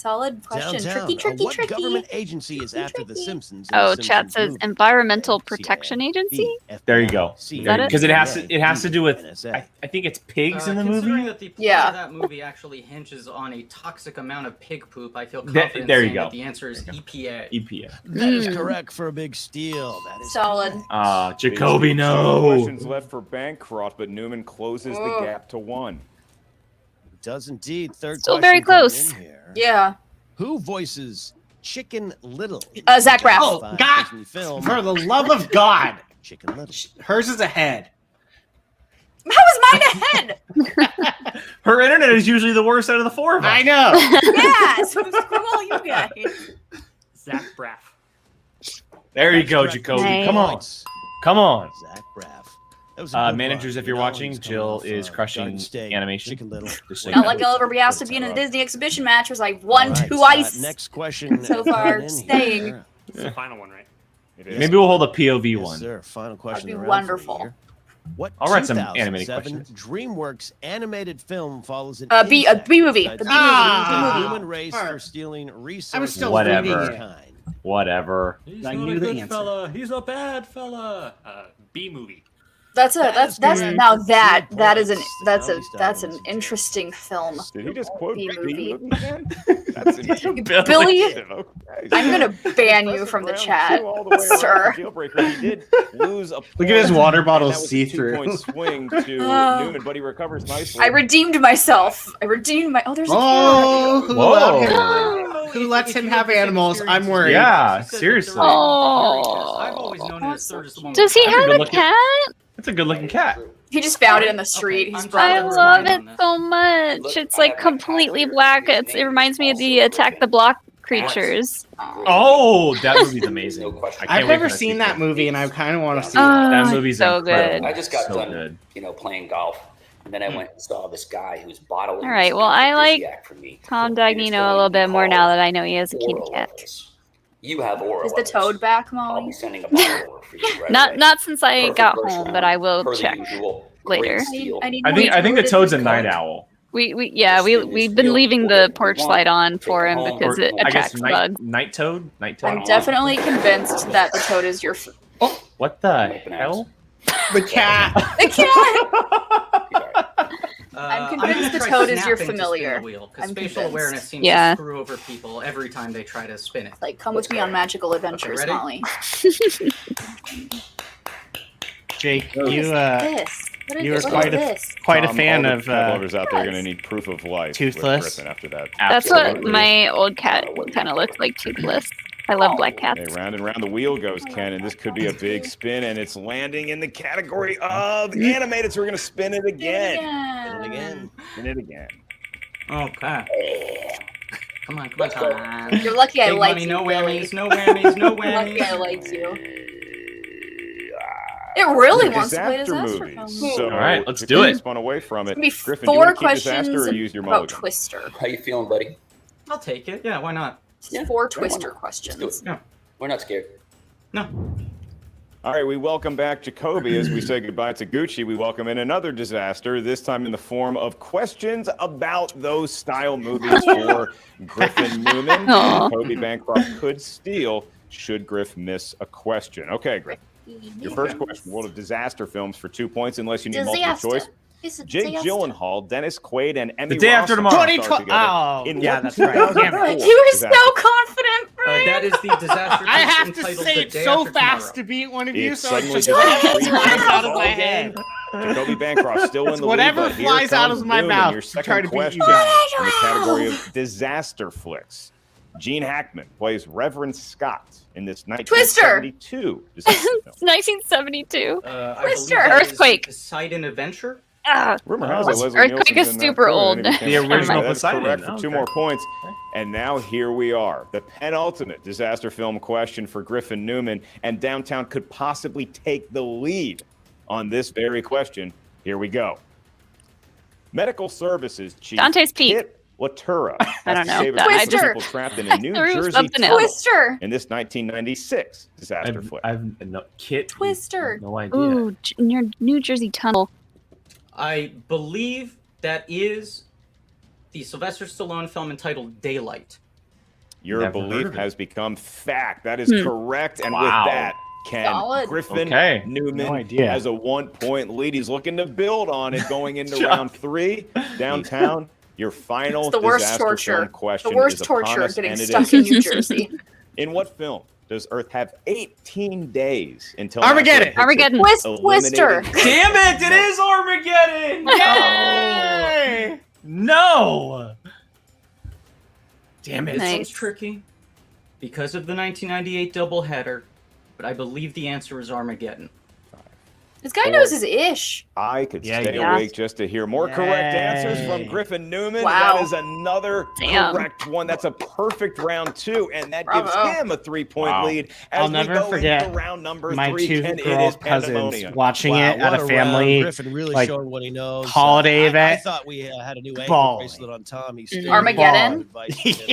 question. Downtown. Tricky. What government agency is after The Simpsons? in Oh, The chat Simpsons says movie? Environmental CIA, Protection B, Agency. There you go. C, Is that it? Because it has to do with. NSA. I think it's pigs in the Considering movie. that the plot Yeah. of that movie actually hinges on a toxic amount of pig poop, I feel There- confident there you saying go. that the answer is EPA. EPA. That is correct for a big steal. That is Solid. correct. Jacoby, Two no. questions left for Bancroft, but Newman closes the Ugh. gap to 1. Does indeed. Third Still question very coming close. in here. Yeah. Who voices Chicken Little? Zach Braff. Oh, God. Disney film. For the love of God. Chicken Little. Hers is ahead. How is mine ahead? Her internet is usually the worst out of the 4 of us. I know. Yeah. So screw all you guys. Zach Braff. There you That's go, correct. Jacoby. Nice. Come on. Come on. Zach Braff. was a good Managers, run, if you're you know, watching, he's coming Jill off, is crushing Garden State, animation. Chicken Little. Just so you Not know. like I'll ever be asked to be in a Disney exhibition match. Was like one, All right, two so, ice. next question. So far, coming in staying. here. It's the final one, right? It is. Maybe we'll hold a POV Yes, one. sir. Final question. That'd be around wonderful. for you here. What I'll write some animated 2007 questions. DreamWorks animated film follows an A B movie. insect The B inside movie. the human race for stealing resources. I was still Whatever. reading it. Kind. Whatever. He's I not knew a the good answer. fella. He's a bad fella. B movie. That's correct. now that Two is an points. that's an Now we start interesting film. Did he just quote B B movie. movie again? That's Billy, Okay. I'm gonna ban you from the chat, sir. Jailbreaker. He did lose a point. Look at his water bottle and that was a see-through. 2-point swing to Newman, but he recovers nicely. I redeemed myself. I redeemed my. Oh, there's a Oh, cat. who, Whoa. who lets him have animals? I'm worried. Yeah, seriously. Oh. I've always known his third is the one. Does he That's a have good a looking- cat? It's a good-looking cat. He just found it in the street. He's I'm brought I it over love mine. it so much. It's like completely black. It reminds me of the Attack the Block creatures. Oh, that movie's amazing. I can't I've wait never for seen sequel. that movie, and I kind of want to see Oh, it. That movie's so incredible. good. I just got So done, good. playing golf, and then I went and saw this guy who's bottling. All right. Well, I like Tom Dagnino a little bit more now that I know he has a kitty cat. You have aura. Is the toad back, I'll Molly? be sending a bottle over for you right Not away. not since I Perfect got first home, round, but I will per the check usual. later. Great steal. I need I think the more toad's a to night this owl. We've been leaving the porch light on for him because it I guess attracts bugs. night toad. I'm definitely convinced that the toad is your. What the hell? The cat. The cat. I'm convinced the toad is your familiar. Because I'm spatial convinced. awareness seems Yeah. to screw over people every time they try to spin it. Like, come with me on magical adventures, ready? Molly. Jake, What is you this? What is you were what quite is a this? quite a Tom, fan all the of cat lovers out there are going to need proof of life. with Toothless. Griffin after that. That's what Absolutely. my old cat kind of looks like, toothless. I love black cats. Okay, round and round the wheel goes, Ken, and this could be a big spin, and it's landing in the category of animated, so we're going to spin it again. And again. Spin it again. Okay. Come on, come on. You're lucky I Big like money, you. no Billy. whammies, no whammies, no You're lucky I whammies. like you. It really The wants to play disaster disaster movies. film. So All right, let's do it. Spun away from it. It's gonna be Griffin, do you 4 want to keep disaster questions or use your about mulligan? Twister. How you feeling, buddy? I'll take it. Yeah, why not? Just 4 why Twister not? questions. Let's do it. Yeah. We're not scared. No. All right, we welcome back Jacoby as we say goodbye to Gucci. We welcome in another disaster, this time in the form of questions about those style movies for Griffin Newman. Aw. Jacoby Bancroft could steal should Griff miss a question. Okay, Griff. Your first question, world of disaster films for 2 points, unless you need multiple choice. It's a Jake disaster. Gyllenhaal, Dennis Quaid, and Emmy The Day After Rossum Tomorrow. star 2012. together Oh, in yeah, what that's right. Damn 2004 it. You were disaster? so confident, Brian. That is the disaster. I have to entitled say The it Day so After fast Tomorrow. to beat one of you, It so suddenly it's just just got flies out of my game. head. Jacoby Bancroft still in the Whatever lead, but here flies out comes of my Newman, mouth your to second try to beat you question guys. in the category of disaster flicks. Gene Hackman plays Reverend Scott in this 1972 disaster film. 1972. I Twister. believe that is Earthquake. Poseidon Adventure. Ah, Rumor has it Leslie Earthquake Nielsen's is in that super too, and old. it became The a original film. That's Poseidon. correct for Oh, 2 okay. more points. And now here we are, the penultimate disaster film question for Griffin Newman, and Downtown could possibly take the lead on this very question. Here we go. Medical Services Chief Dante's Peak. Kit Latura I has don't to know. save a I group of just- people trapped in a New There was Jersey something tunnel else. Twister. in this 1996 disaster flick. I've no Kit. Twister. No idea. Ooh, near New Jersey Tunnel. I believe that is the Sylvester Stallone film entitled Daylight. Your Never heard belief of it. has become fact. That is correct. And Wow. with that, Ken Solid. Griffin Okay. Newman No idea. has a 1-point lead. He's looking to build on it going into Shut round 3. Downtown, your final It's the worst disaster torture. film question The worst is upon torture us, getting and it stuck is, in New Jersey. in what film does Earth have 18 days until Armageddon. NASA hits it, Armageddon. Twister. eliminating- Damn it! It is Armageddon. Yay! No. Damn it. It Nice. sounds tricky because of the 1998 doubleheader, but I believe the answer is Armageddon. This guy knows his ish. I could stay awake just to hear more correct answers from Griffin Newman. Wow. That is another correct one. That's a perfect round 2, and that gives him a 3-point lead. As I'll never go forget into round number my 3, 2 Ken, it girl is cousins pandemonium. watching it at a family Griffin really like, showing what he knows. holiday I event. thought we had a new ankle Ball. bracelet on Tom. He's Armageddon?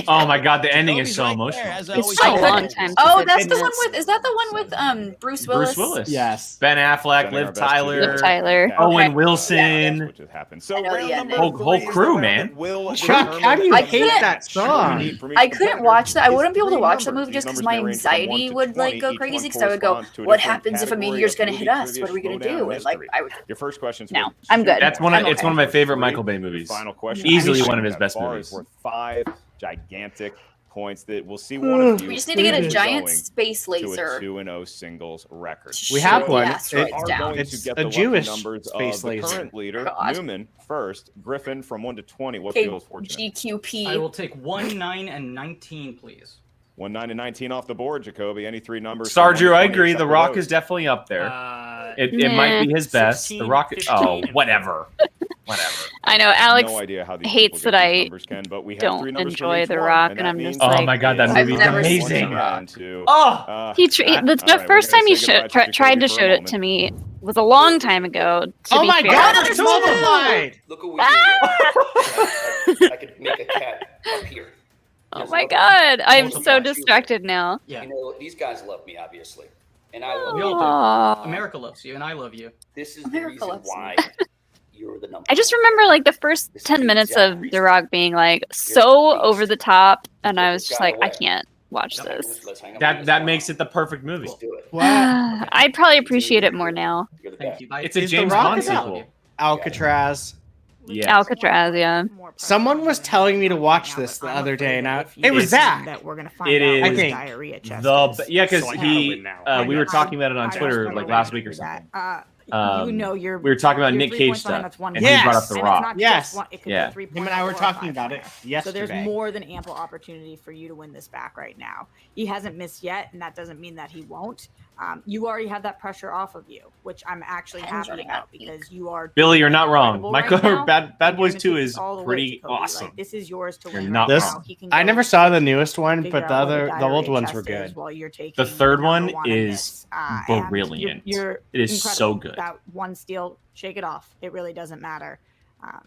Oh my god, the ending is so emotional. It's so long time. Oh, that's the one with. Is that the one with Bruce Willis? Bruce Willis. Yes. Ben Affleck, Sending our Liv best to Tyler. Liv Tyler. Owen Wilson. Which has happened. So I know the round ending. number Whole 3 is crew, the round man. that will Chuck, how do you I hate couldn't- that song? I couldn't watch that. I wouldn't be able to watch that movie just because my anxiety would like go crazy. Because I would go, "What happens if a meteor's going to hit us? What are we going to do?" And like, I would. Your first question. No, I'm good. That's one. I'm It's okay. one of my favorite Michael Bay movies. Final question. Easily one of his best Bar movies. is worth 5 gigantic points that we'll see one of you. We just need to get a is giant going space to laser. a 2-0 singles record. We have Shoot one. the asteroids Are down. going to It's get a the lucky Jewish numbers space of the laser. current leader, God. Newman first, Griffin from 1 to 20. What Okay, feels fortunate? GQP. I will take 1, 9, and 19, please. 1, 9, and 19 off the board, Jacoby. Any 3 numbers? Star from Drew, 1 to I 20 agree. except The for Rock those? is definitely up there. It Nah. might be his best. 16, The Rock. 15, Oh, and whatever. Whatever. I know Alex no idea how these hates people that get these I numbers, Ken, but we have don't 3 numbers from enjoy each The one, Rock, and and that I'm means just like- Oh my god, that I've movie's never seen amazing. The Rock. Oh, The first time he tried to show it to me was a long time ago. To Oh be my fair. god, there's multiplied! Look what we did. I could make a cat appear. Oh my god, I'm so distracted now. Yeah. You know, these guys love me, obviously. And I love We you. all do. Aw. America loves you, and I love you. This is America the reason loves why you're the number I just remember like the first 10 minutes of The Rock being like so over the top, and I was just like, I can't watch this. Let's hang up on that this that one. makes it the perfect movie. Let's do it. I'd probably appreciate it more now. You're the Thank best. you. Bye. It's a Is The James Rock Bond about- sequel. Alcatraz. Yeah. Alcatraz, yeah. Someone was telling me to watch this the other day, and it was Zach. That we're gonna find It out what is his diarrhea chest the is. yeah, because So I gotta he win now. we were talking about it on I Twitter don't like know last why week or you do something. that. Um, You know, you're we were talking about you're Nick 3 Cage points behind, stuff, that's one and point. he brought up The And Rock. it's not Yes. just one, it could Yeah. be 3 Him points and I or were 4 or talking 5 about it points. yesterday. So there's more than ample opportunity for you to win this back right now. He hasn't missed yet, and that doesn't mean that he won't. You already have that pressure off of you, which I'm actually Pen's happy running about out of ink. because you are Billy, you're not wrong. incredible Michael right now. Bad I'm Boys gonna 2 take is this all the way, pretty Jacoby. awesome. Like, this is yours to You're win. not right This- now. He can I go never and saw the newest one, figure but out what the old diarrhea ones were test is good. while you're taking The third number one one in is this. And brilliant. You're It is incredible. so good. That one steal, shake it off. It really doesn't matter,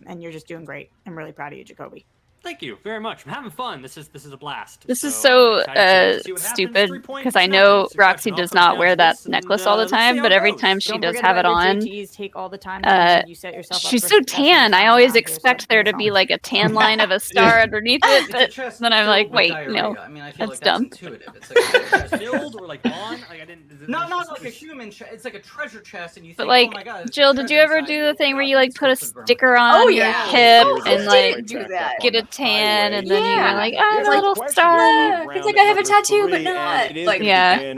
and you're just doing great. I'm really proud of you, Jacoby. Thank you very much. I'm having fun. This is a blast. This is so excited to see what happens. stupid 3 points, because I nothing. know Succession Roxy all does comes not down wear to that this, and, necklace all the let's see time, how but it every goes. time she Don't does forget have it about your on, JTs. Take all the time and you set yourself up she's for so success tan. I and always around here, so expect there to be awesome. like a tan line of a star underneath it, It's a but chest then I'm like, filled with wait, diarrhea. no, I mean, I feel that's like dumb. intuitive. It's like a chest Filled or like on? Like I didn't. not like a human chest. It's like a treasure chest, and you But think, like, oh my god. Jill, did you ever do the thing where you like put a sticker on Oh, your yeah. hip Oh, and who like didn't do that? get a tan and then Yeah. you're like, I have It's a like, little star? it's like I have a tattoo, but not. Like, Yeah.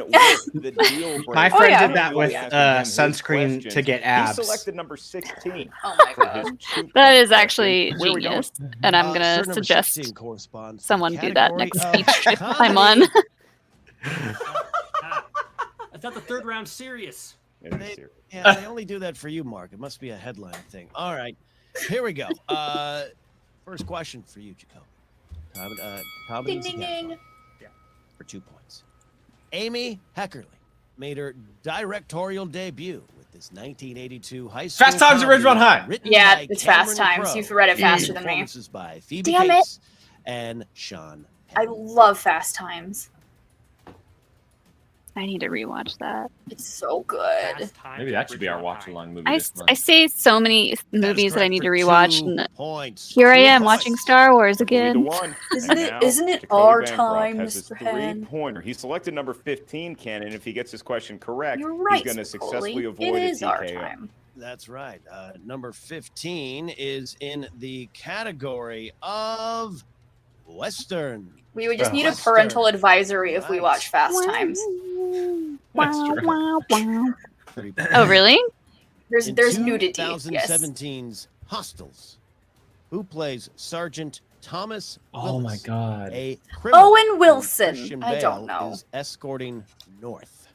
My Oh, friend yeah. did that with sunscreen to get abs. He selected number 16. Oh my god. That is actually Where are we genius, and I'm gonna Sure, number suggest 16 corresponds to someone the do that category next of speech trip I'm comedy. on. I thought the third round serious. Yeah, they only do that for you, Mark. It must be a headline thing. All right, here we go. First question for you, Jacob. Comedy Ding, ding, ding. for 2 points. Amy Heckerly made her directorial debut with this 1982 high school Fast Times at comedy Ridgemont High. written Yeah, by it's Fast Cameron Times. Crowe, You've read it faster with than me. performances by Phoebe Damn it. Cates and Sean. I love Fast Times. I need to rewatch that. It's so good. Maybe that should be our watch along movie. I this month. say so many movies that I need to rewatch, and Points. here I 2 am points. watting Star Wars again. Isn't it our time, Mr. Penn? Pointer. He selected number 15, Ken, and if he gets his question correct, You're right, he's going to successfully Spicoli. avoid It a is our TKO. time. That's right. Number 15 is in the category of Western. We would just need a parental advisory if we watch Fast Times. That's true. Oh, really? There's nudity. Yes. 2017's Hostels. Who plays Sergeant Thomas Willis? Oh my god. A criminal Owen whom Wilson. Christian I don't Bale know. Is escorting north.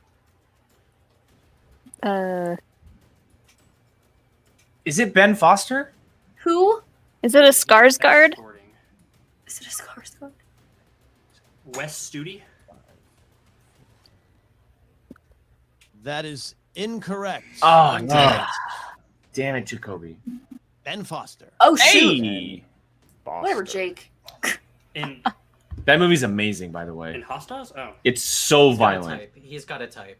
Is it Ben Foster? Who? Is it a Skarsgård? Is it a Skarsgård? Wes Studi? That is incorrect. Oh, damn it, Jacoby. Ben Foster. Oh, shoot. Hey. Whatever, Jake. In That movie's amazing, by the way. Hostiles? Oh. It's so violent. He's got a type.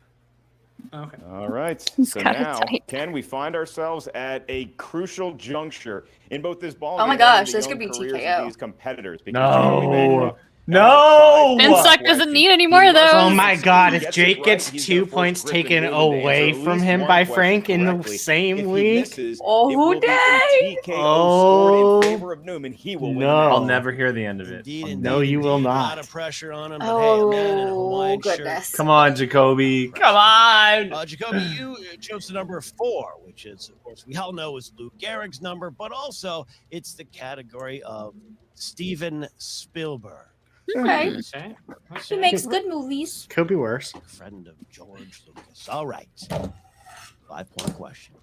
Okay. All right. So got a now, type. Ken, we find ourselves at a crucial juncture in both this ball Oh my game gosh, and the this young could be careers of TKO. these competitors. No. No. Finstock doesn't need any more of those. Oh my god, if Jake gets 2 points taken away from him by Frank in the same week. Oh, who day? Oh, No. I'll never hear the end of it. No, you will A lot not. of pressure on him. But hey, a man in a Hawaiian goodness. Come on, Jacoby. Come on. Jacoby, you chose the number 4, which is, of course, we all know is Lou Gehrig's number, but also it's the category of Steven Spielberg. Okay. He makes good movies. Could be worse. Friend of George Lucas. All right. 5-point question.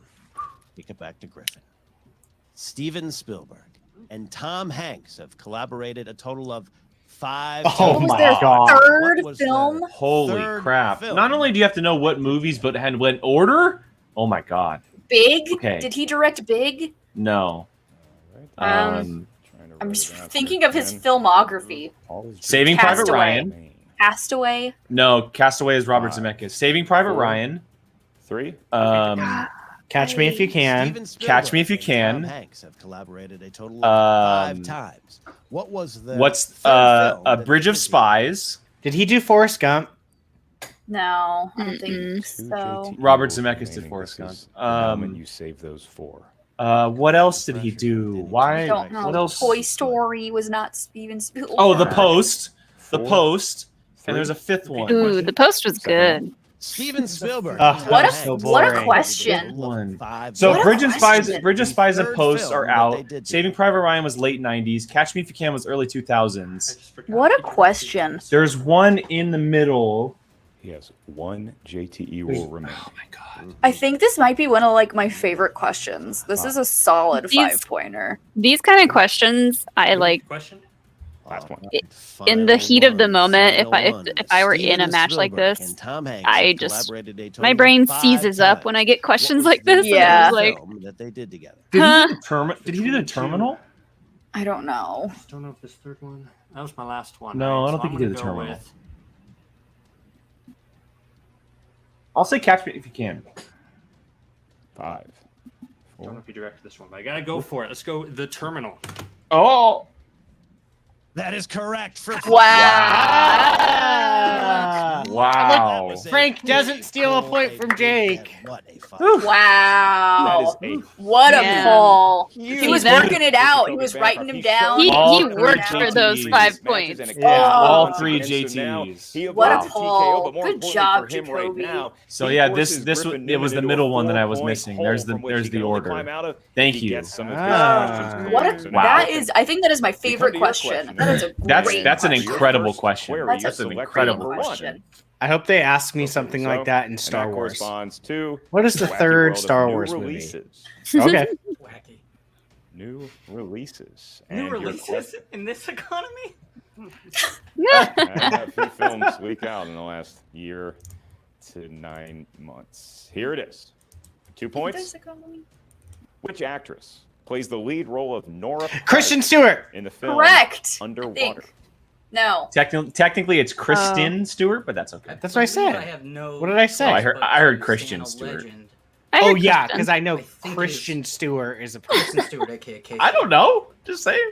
Kick it back to Griffin. Steven Spielberg and Tom Hanks have collaborated a total of 5 Oh What was my their god. third was film? their Holy third crap. film? Not only do you have to know what movies, but and what order? Oh my god. Big? Okay. Did he direct Big? No. I'm just thinking of his filmography. Saving Private Castaway. Ryan. Castaway. No, Castaway is Robert Zemeckis. Saving Private Ryan. 3. Catch Me If You Can. Steven Spielberg Catch Me If You and Can. Tom Hanks have collaborated a total of 5 times. What was the What's third film A that Bridge they of did Spies? Did he do Forrest Gump? No, I don't think so. Robert Zemeckis did Forrest Gump. You save those 4. What else did he do? Why? I don't know. What else? Toy Story was not Steven Spielberg. Oh, The Post. The 4, Post. And there's a 5th one. Ooh, The Post was good. Steven Spielberg. What a so what a boring. question. So What a Bridge and Spies, question. Bridge of Spies and Third Post film are that out. they did Saving Private Ryan was late 90s. Catch Me If You Can was early 2000s. What a question. There's one in the middle. He has 1 JTE rule remaining. Oh my god. I think this might be one of like my favorite questions. This is a solid These- 5-pointer. These kind of questions, I like Question? Last one. in the heat of the moment. If I were in a match like this, I just my brain seizes up when I get questions like this. Yeah. And I'm just like, that they did together. Did he do the Terminal? I don't know. Don't know if this third one. That was my last one. No, right? I don't So think I'm he did gonna the go Terminal. with- I'll say Catch Me If You Can. 5. Don't know if you directed this one, but I gotta go for it. Let's go The Terminal. Oh. That is correct. For Wow. Frank doesn't steal a point from Jake. What a fun. Wow. That is What a Yeah. pull. He was that- working it out. He was writing him down. he All worked three for those JTEs. 5 points. Yeah. All 3 JTs. What a pull. Good job, Jacoby. So yeah, this it was the middle one that I was missing. There's the order. Thank you. That is, I think that is my favorite question. That is a great That's an question. incredible question. That's an a incredible great question. I hope they ask me something like that in Star Wars. What is the Wacky third World of Star New Wars movie? Releases. Okay. Wacky. New releases. New And your releases in this economy? a few films leak out in the last year to 9 months. Here it is. 2 points. Which actress plays the lead role of Nora Christian Stewart in the film Correct. Underwater? No. Technically, it's Kristen Stewart, but that's okay. That's what I said. I have no. What did I say? Oh, I heard Christian Stewart. Legend. Oh yeah, because I know Christian Stewart is a Kristen Stewart, aka Casey. I don't know. Just saying.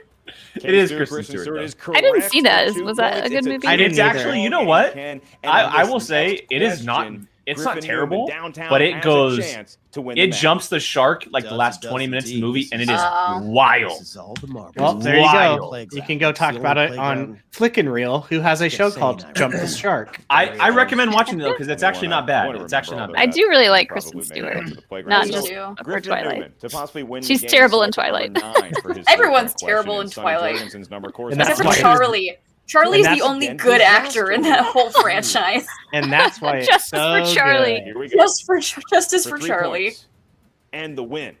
It is Kristen Stewart. Is I didn't correct see that. for 2 Was that a points. good It's movie? I didn't It's either. actually, you know what? And I this will say next it is not. question, It's not Griffin terrible, Newman downtown but it has a goes. chance to win It the match. jumps the shark like the Does, last it 20 does minutes of the indeed. movie, and it is Oh. wild. This is all the marbles. Well, there you Wild. go. You can go talk about it on Flick and Reel, who has a show called Jump the Shark. I recommend watching it though because it's actually not bad. It's actually not I bad. do really like Probably Kristen made it Stewart. to the playground. Not Me just too. for Griffin Twilight. Newman to possibly win the She's game, terrible in selected number Twilight. 9 for his Everyone's third terrible question, in Sonny Twilight. Jurgensen's number course And that's Except why for it is- Charlie. Charlie's and the that's only again good disaster. actor in that whole franchise. And that's why it's Justice so for Charlie. good. Here we go. Justice for 3 Charlie. points. And the win.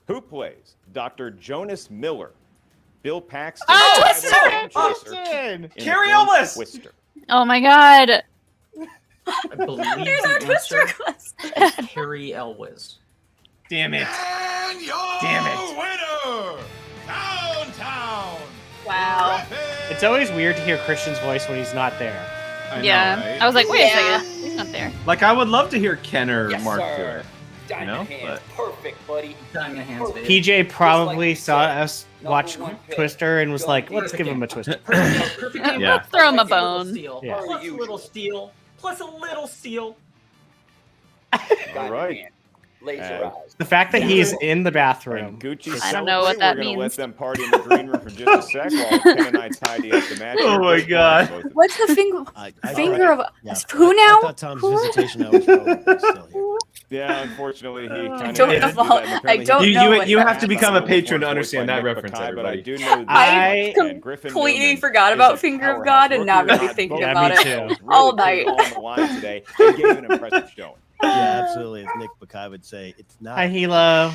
Who plays Dr. Jonas Miller, Bill Paxton, Twister! Carrie Ellis! Twister? Oh my god. I believe Here's our the Twister answer quest. is Carrie Elwes. Damn it. And your Damn it. winner, Downtown. Wow. It's always weird to hear Christian's voice when he's not there. I know, Yeah. right? I was like, wait Yeah. a second. He's not there. Like, I would love to hear Ken or Yes, Mark sir. do it. Diamond know, hands, perfect, buddy. Diamond hands, baby. PJ probably you saw said, us watch number one pick. Twister and was Go like, deep. let's give him a Twister. Perfect game. Yeah. Let's throw him a Plus little bone. steal. Yeah. Plus a little steal. Plus a little steal. All Diamond right. hand, laser eyes. The fact that he's in the And bathroom. Gucci I don't know what celebrate. that We're gonna let means. them party in the green room for just a sec while Ken and I tidy up the match. Oh here. my Great God. play, both of What's the finger? I Finger of yeah. who I now? thought Tom's visitation hours were over, but still here. you. Yeah, unfortunately, he kind of don't did know. do that, and I apparently don't he You, know you, what you that have to means. become a was patron to voiced by understand that Nick reference, Mackay, but I everybody. do know I that Griffin completely Newman forgot is about a Finger of powerhouse. God and now I'm Rookie really not thinking both about of it. themselves really all put it night. all on the line today and gave an impressive showing. Yeah, absolutely. As Nick Mackay would say, it's not. Hi, Hilo.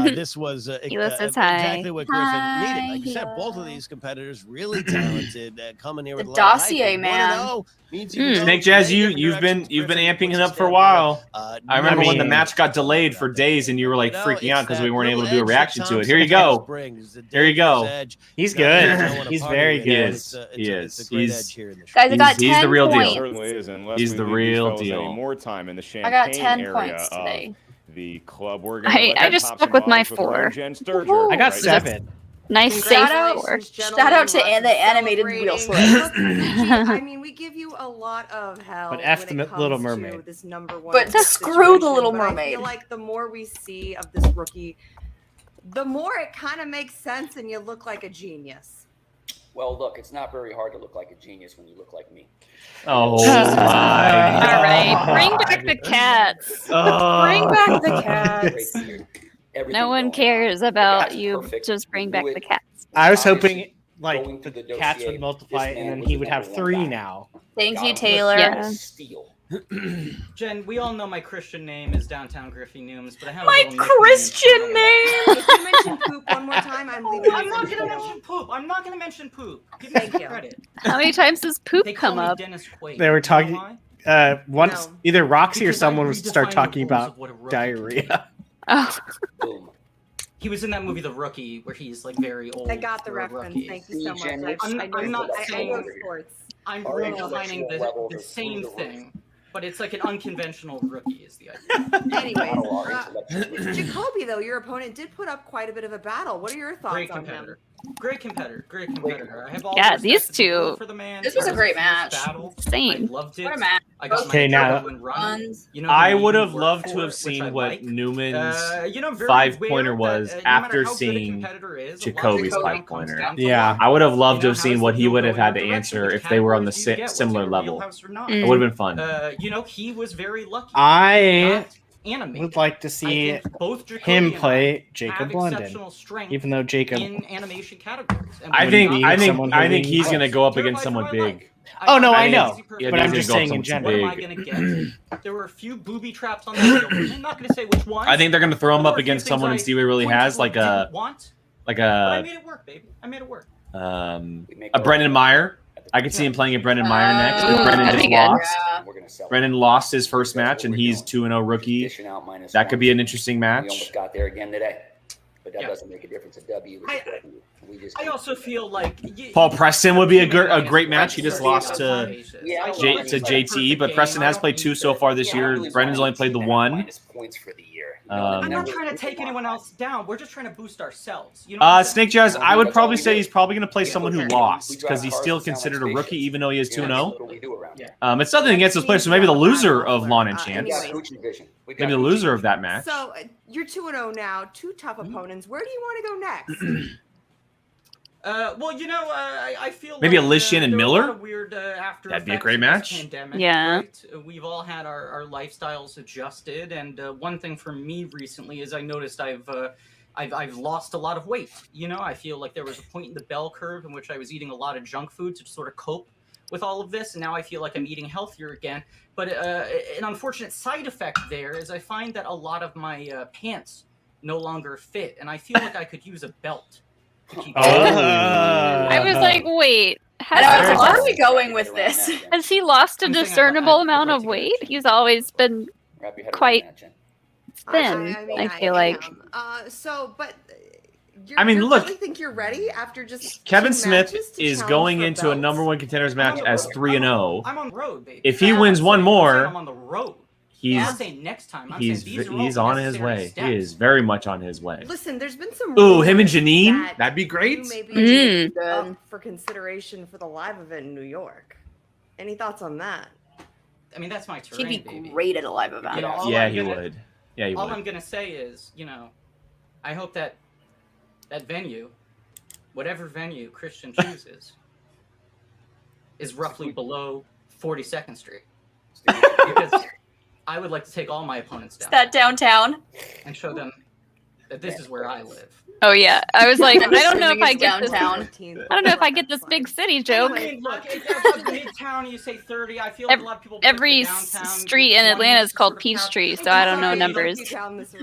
This was Hilo says hi. exactly what Griffin Hi, needed. Like you said, Hilo. both of these competitors really talented, coming here with The a lot of hype. dossier, And man. 1-0 means you can go Snake Jazz, many different you've been directions. amping Griffin it up puts for a his while. stamp I remember when the mean- match got delayed for days and you were like You know, freaking out it's because we that weren't able to little do a edge reaction that to it. Tom Here you go. brings, the There you go. dangerous edge. He's Not that you don't good. wanna He's party very with, good. but He it's a is. great He's- edge here in the show. Guys, I got He's 10 the real deal. points. Certainly is, unless He's we the leave these real fellas deal. any more time in the I got Champagne 10 area points of today. the club. We're gonna I let just them pop stuck some with my bottles 4. Lauren Jen Sturgeon I got right 7. Nice safe Shout score. out, shout out to the animated wheel Look, switch. I mean, we give you a lot of hell. But F when the it comes Little to Mermaid. This number one But screw the Little situation, but I Mermaid. feel like the more we see of this rookie, the more it kind of makes sense, and you look like a genius. Well, look, it's not very hard to look like a genius when you look like me. Oh Jesus. my! All right, bring back the cats. Bring back the cats. No one cares about you. Just bring back the cats. I was hoping like Going the to the cats dossier, would multiply this man and then was he the would have number one 3 guy. now. Thank you, Got him. Taylor. Yeah. Steal. Jen, we all know my Christian name is Downtown Griffy Newms, but I have a My little nickname Christian for- name. If you mention poop one more time, I'm leaving. I'm not this gonna video. mention poop. I'm not gonna mention poop. Give me Thank some you. credit. How many times does poop They call come me up? Dennis Quaid. They were You know talking. why? Once No. either Roxy or Because I someone would start redefined the talking rules about of what a rookie diarrhea. Oh, Boom. He was in that movie The Rookie, where he's like very old. I got the for a reference. rookie. Thank you so much. I'm not I saying- know sports. I'm Our redefining intellectual levels the are same through the roof. thing, but it's like an unconventional rookie is the idea. Anyways, Model our intellectual Jacoby, though, your opponent did put up quite a bit of a battle. What are your thoughts Great on him? competitor. Great competitor. Great competitor. I have all Yeah, the respect these in the world two- for the man. This was It a great fierce match. battle. I Same. loved it. What a match. I got Okay, my now- adrenaline running. You know, I who would you have work loved for, to have which seen I what like. Newman's You know, I'm very 5-pointer aware was that, no matter after how good a seeing competitor is, a lot of Jacoby's it comes 5-pointer. down to Yeah. luck. I would have loved to You know, have seen how's what the he field would have going had to in your answer direction? if Which they were on the categories do you get? What's similar in your level. wheelhouse or not? Mm. It would have been fun. You know, he was very lucky. I Not animated. would like to see I think both Jacoby him and I play have Jacob London, exceptional strength even though Jacob. in animation categories. And I we're think not- I think someone I think who he's needs gonna help. go up Terrified against for someone my big. life. Oh, no, I'm I an know. easy person. Yeah, But I'm he's just gonna go saying up in to someone What general. am I big. gonna get? There were a few booby traps on the field. I'm not gonna say which ones. I think they're gonna throw him There up were a few against things someone I and see what he really pointed has, or like didn't want, like but I a made it work, baby. I made it work. Brendan Meyer. I could see him playing at Brendan Meyer next, but Brendan that'd just be good. lost. Brendan lost his first match, and he's 2-0 rookie. That could be an interesting We match. almost got there again today, but that Yeah. doesn't make a difference. A W is a W. We just I also feel like Paul Preston would be a great match. He just lost to JT, but Preston has played 2 so far this year. Brendan's only played the 1. points for the year. I'm not trying to take anyone else down. We're just trying to boost ourselves. You know what I'm saying? Snake Jazz, I would probably say he's probably going to play someone who lost because he's still considered a rookie, even though he is 2-0. It's nothing against those players, so maybe the loser of Lon and Chance, maybe the loser of that match. So you're 2-0 now. 2 tough opponents. Where do you want to go next? Well, you know, I feel Maybe like, Alishian and there were a Miller? lot of weird after That'd be a effects great of this match. Pandemic, Yeah. right? We've all had our lifestyles adjusted, and one thing for me recently is I noticed I've lost a lot of weight. You know, I feel like there was a point in the bell curve in which I was eating a lot of junk food to sort of cope with all of this, and now I feel like I'm eating healthier again. But an unfortunate side effect there is I find that a lot of my pants no longer fit, and I feel like I could use a belt. To keep I was like, wait. Where are we going with this? Has he lost a discernible amount of weight? He's always been quite thin, I feel like. I mean, you look. really think you're ready after just Kevin 2 Smith matches to is challenge going for into a belts? number 1 contenders match as 3-0. I'm on the road, baby. If he wins one more, I'm on the road. he's I'm not saying next time. I'm he's saying these are he's all on his necessary way. steps. He is very much on his way. Listen, there's been some. Ooh, him and rumors Janine, that that'd be great. you may be Mm. up for consideration for the live event in New York. Any thoughts on that? I mean, that's my terrain, He'd be baby. great at a live event. You know, all Yeah, I'm he gonna- would. Yeah, he All would. I'm gonna say is, you know, I hope that venue, whatever venue Christian chooses, is roughly below 42nd Street, because I would like to take all my opponents down Is that downtown? and show them that this is where I live. Oh yeah, I was like, I don't know if I It's get this. downtown. I don't know if I get this big city joke. I mean, look, if there's Midtown, you say 30. I feel like a lot of people. pick Every the downtown, street in 20 Atlanta is to called sort of Peachtree, count. so I don't know Exactly. numbers.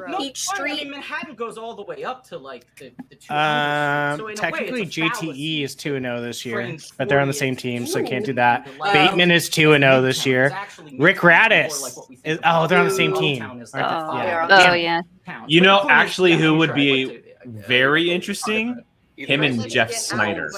No, Peach fine. I Street. mean, Manhattan goes all the way up to like the 200. So in a way, Technically, it's a fallacy. JTE is 2-0 this year, Framed but they're on the 40 same is team, so can't do Ooh. that. Wow. Bateman is 2-0 this year. actually Rick Midtown is more Radis like what we think is. about. Oh, they're on the same Old team. Town is Right, like the yeah. five Oh yeah. pounds. You But know, the point is, actually, yeah, who I'm would sure I'd be like to- very interesting? Him and Jeff Snyder.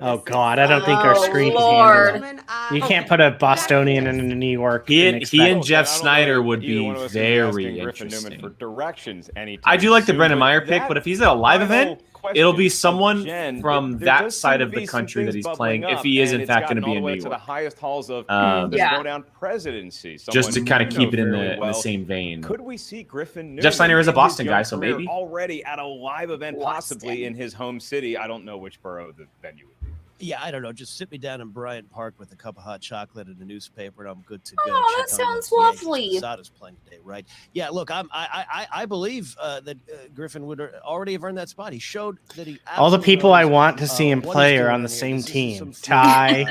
Oh God, I don't think our screen can Lord. handle it. You can't put a Bostonian in New York. He and and expect- Jeff I don't know Snyder that would either be one of us is very asking Griffin Newman interesting. for directions anytime I do like the soon, Brendan Meyer but pick, that but if he's at a live final event, question it'll be to someone Jen, from there that does side seem of to the be some country that things he's playing, bubbling if up, he is and in it's fact going gotten to be all in the way New to the York. highest halls of the Yeah. Schmoedown presidency. Just to Someone kind of you keep it know in very the well. same vein. Could we see Griffin Newman Jeff Snyder is a in his Boston young guy, so career maybe. already at a live event, possibly Boston. in his home city? I don't know which borough the venue would be. Yeah, I don't know. Just sit me down in Bryant Park with a cup of hot chocolate and a newspaper, and I'm good to go. Oh, that Check on sounds the Yankees. lovely. Posada's playing today, right? Yeah, look, I believe that Griffin would already have earned that spot. He showed that he. All the people I knows, want to see him what play he's are doing on the here. same This is team. some food, Ty,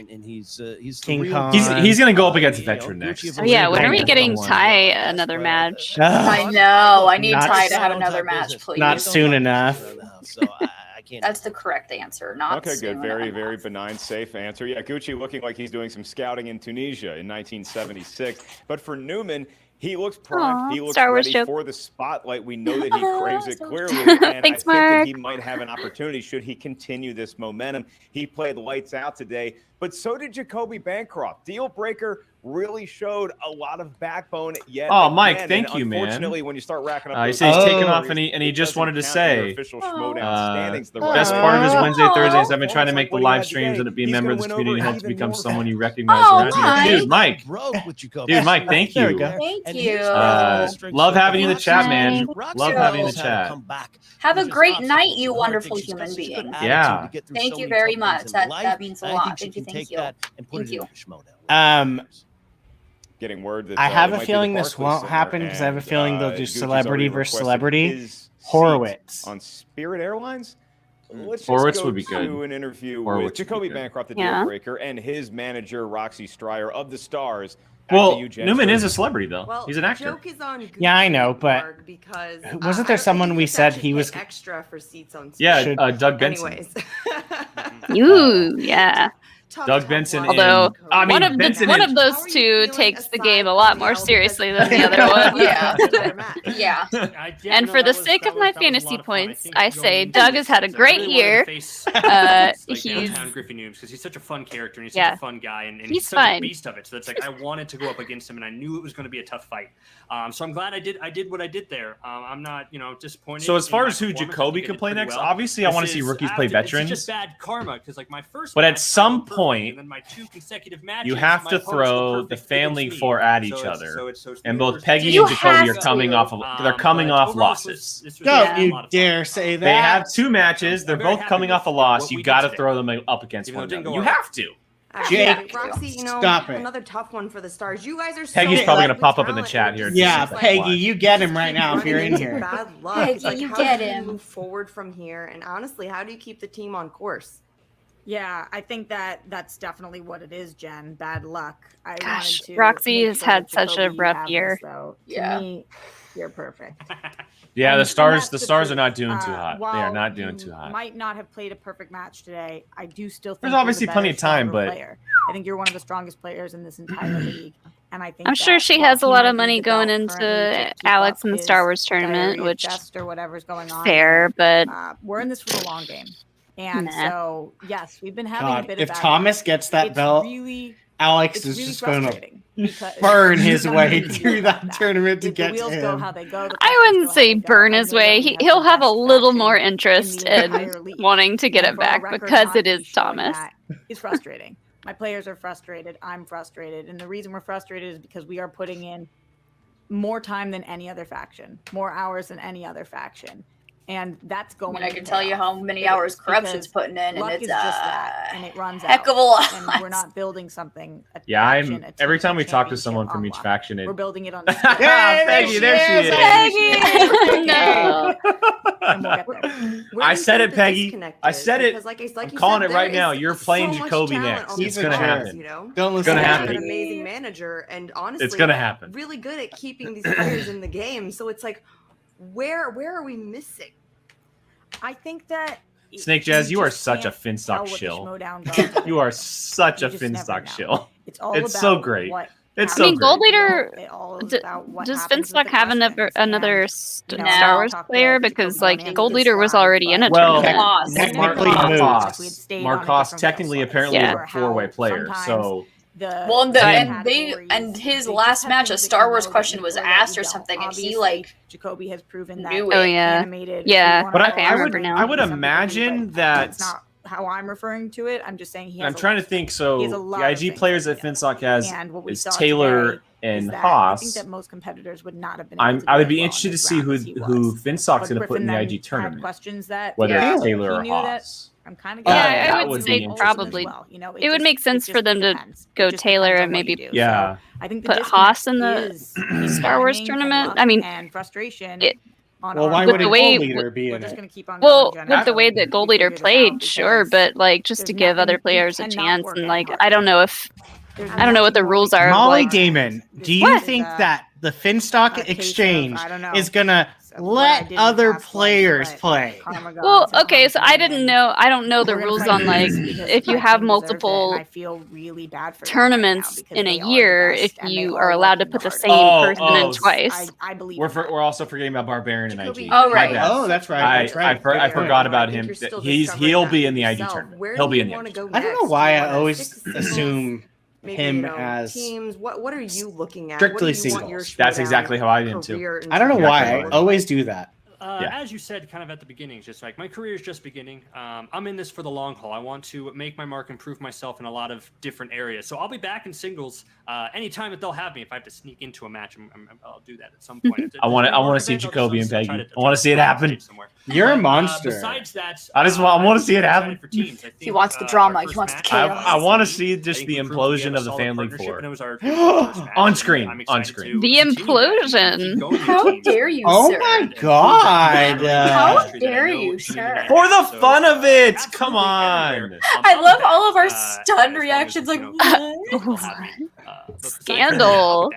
and he's King the real Kong. He's going to go up against a You know, veteran Gucci next. of Oh yeah, when are we Thank getting you. Ty another match? I know. I need Not- Ty to have another match, please. Not soon enough. So I can't. That's the correct answer. Not Okay, soon good. Very, enough. very benign, safe answer. Yeah, Gucci looking like he's doing some scouting in Tunisia in 1976. But for Newman, he looks primed. Aw, He looks Star Wars ready joke. for the spotlight. We know that he craves it Star Wars clearly. And Thanks, I think that Mark. he might have an opportunity should he continue this momentum. He played lights out today, but so did Jacoby Bancroft. Deal breaker really showed a lot of backbone yet. Oh, Mike, again. thank And you, man. Unfortunately, when you start racking up He those said he's taken numbers, off, and he it just doesn't wanted to count in your say, official Schmoedown standings the best right part of way. his Wednesday, Thursdays, I've been Almost trying to like make the what he live had streams today. and to be a He's member of gonna this win community over and help to even become more someone you recognize Oh, around Mike. here. Dude, Mike. Broke with Jacoby. Dude, Mike, thank There we you. go. Thank And you. here's the strength Love of having you in the Roxy. chat, man. Roxy Love having you in the knows how to chat. come back. Have a There's great obstacles. night, you The hard wonderful thing, she's got human such a good being. attitude Yeah. to get through Thank so you many very tough much. things in life, That means a and I lot. think she Thank you, can thank take you. that and put Thank it you. into Schmoedown. Getting word that I have it a might be feeling the this Barclays won't Center, happen because I have a and, feeling they'll do Gucci's celebrity already versus requested celebrity. his seat Horowitz. on Spirit Airlines. Let's just Horowitz go would be to good. an interview Horowitz would with be Jacoby good. Bancroft, the Yeah. deal breaker, and his manager Roxy Stryer of the Stars. Back to Well, you, Jen. Newman is a celebrity, though. Well, He's an actor. joke is on Yeah, I know, Gucci but Park because wasn't there I someone think we you said should he pay was- extra for seats on Yeah, stage. Doug Benson. Anyways, Ooh, yeah. Doug Benson in- Although I mean, one of Benson one in- of those two takes the game a lot more seriously than the other one. Yeah. Yeah. And for the sake of my fantasy points, I say Doug has had a great year. He's He's downtown Griffy Newms because he's such a fun character and he's Yeah. such a fun guy and He's he's such fun. a beast of it. So it's like I wanted to go up against him and I knew it was going to be a tough fight. So I'm glad I did what I did there. I'm not disappointed. So as in far my as who performance. I Jacoby think I can did play pretty next, well. obviously I This want to see is rookies play after- It's veterans. just bad karma because like my first. But at match, I some went perfect, point, and then my 2 consecutive matches, You have my to opponents were throw the perfect family against me. four at So each it's- other, so it's and three both versus Peggy two. and Jacoby are coming off of. They're coming but off overall, this losses. was Don't a you lot of fun. dare say that. They have 2 matches. They're I'm very both happy coming with off a loss. what You we got to did throw them up against Even though one it didn't another. go You our have to. Jake, Roxy, stop it. another tough one for the Stars. You guys are so Peggy's probably good gonna with pop up in the talent, chat and here. it's Yeah, just like, Peggy, you get him right now if you're in running into here. Bad luck. Peggy, Like, you how get do him. Move forward from here, and honestly, how do you keep the team on course? Yeah, I think that's definitely what it is, Jen. Bad luck. Gosh, Roxy has had such a rough year. So to me, you're perfect. Yeah, And the stars that's are truth. not doing too hot. They are While not doing you too hot. Might not have played a perfect match today. I do still think There's you're obviously the plenty better, of time, stronger but player. I think you're one of the strongest players in this entire league, and I think I'm sure that she while has a he lot might of need money the going belt into currently to keep Alex up in the his Star Wars tournament, diarrhea which chest or whatever's going on. fair, but we're in this for the long game, and Nah. so yes, we've been having a God, bit if of bad Thomas luck. gets that It's belt, really, Alex it's is really just going to frustrating because burn there's his nothing way you can do through about that tournament to The get to wheels go him. how they go. The I questions wouldn't go how say they go. burn I his know that way. we have He'll the have a best little more faction interest in the in entire league. wanting to get And it for a back record because not it to be is showing Thomas. that is frustrating. My players are frustrated. I'm frustrated. And the reason we're frustrated is because we are putting in more time than any other faction, more hours than any other faction. And that's I going mean, I to can pay tell you off. how many It hours is, corruption's because putting in, and luck it's is just that, and it runs heck out. of a lot. And we're not building something. Yeah, faction, a every team, time a we talk to championship someone from on each luck. faction, We're building it on Hey, skill. Peggy, there she is. Peggy! No. And we'll get there. I said it, Peggy. I said it. Because, like I'm you calling said, it right there now. is You're so playing much Jacoby talent next. on It's these gonna players, happen. You know? Don't It's gonna You have happen. an amazing manager, and honestly, It's gonna happen. really good at keeping these players in the game. So it's like, where are we missing? I think that Snake Jazz, you are just such a can't tell Finstock what the shill. Schmoedown goes on. You are such a You just never Finstock know. shill. It's all It's about so great. what It's I so mean, great. Gold Leader. It all is d- about what Does happens with Finstock the have questions. another And, Star Wars talk to player? Jacoby Because about like answering Gold the Leader was slides, already in a Well, tournament. technically stayed Mark on a Haas different technically slides. apparently is Or a four-way how player, sometimes so Well, and, his last match, a Star Wars question was asked or something, and he like Jacoby has proven that. knew Oh it. yeah, Animated, yeah. But Okay, I remember now. I would imagine that. That's not how I'm referring to it. I'm just saying he has. I'm trying to think. So he has a the lot of IG players that Finstock has And what we is saw Taylor today and is that Haas. I think that most competitors would not have been. I would be interested to see who Finstock's going to put in the Griffin IG then had tournament. questions that Whether it's Taylor he or knew that Haas. I'm kind of Yeah, I that would would say be probably. well. You know, It would make sense for them to go Taylor and maybe Yeah. I think the put Haas in the is Star Wars timing, tournament. luck, I mean, and frustration. Well, why with would the a way- gold leader be in just it? gonna keep on well, going, with the way that Gold Leader played, sure, but like just to there's give other nothing- players you a cannot chance, work and any like harder. I don't know if I don't know what the rules are. of, Molly like, Damon, do you think that the Finstock exchange is gonna let other players play? Well, okay, so I don't know the rules on like if you have multiple I feel really bad for tournaments in a year, if you are allowed to put the same person in twice. I believe We're also forgetting about Barbarian and IG. Oh, My right. bad. Oh, that's right. That's right. I forgot Good about point. him. He'll be in the IG tournament. He'll be in the IG tournament. I don't know why I always assume him as teams. What are you looking at? strictly What do you want your singles. That's exactly how I did too. career I don't know why I Exactly. always do that. As you said, kind of at the beginning, it's just like my career is just beginning. I'm in this for the long haul. I want to make my mark, improve myself in a lot of different areas. So I'll be back in singles anytime that they'll have me. If I have to sneak into a match, I'll do that at some point. I want to see Jacoby and Peggy. I want to see it happen. You're a monster. Besides that, I want to see it happen. for teams, I think, He wants the drama. He wants the chaos. I want to see just the implosion of the family four on screen. On screen. The implosion. How dare you, Oh sir? my god! How dare you, sir? For the fun of it, come on. I love all of our stunned reactions. Like, what? Scandal.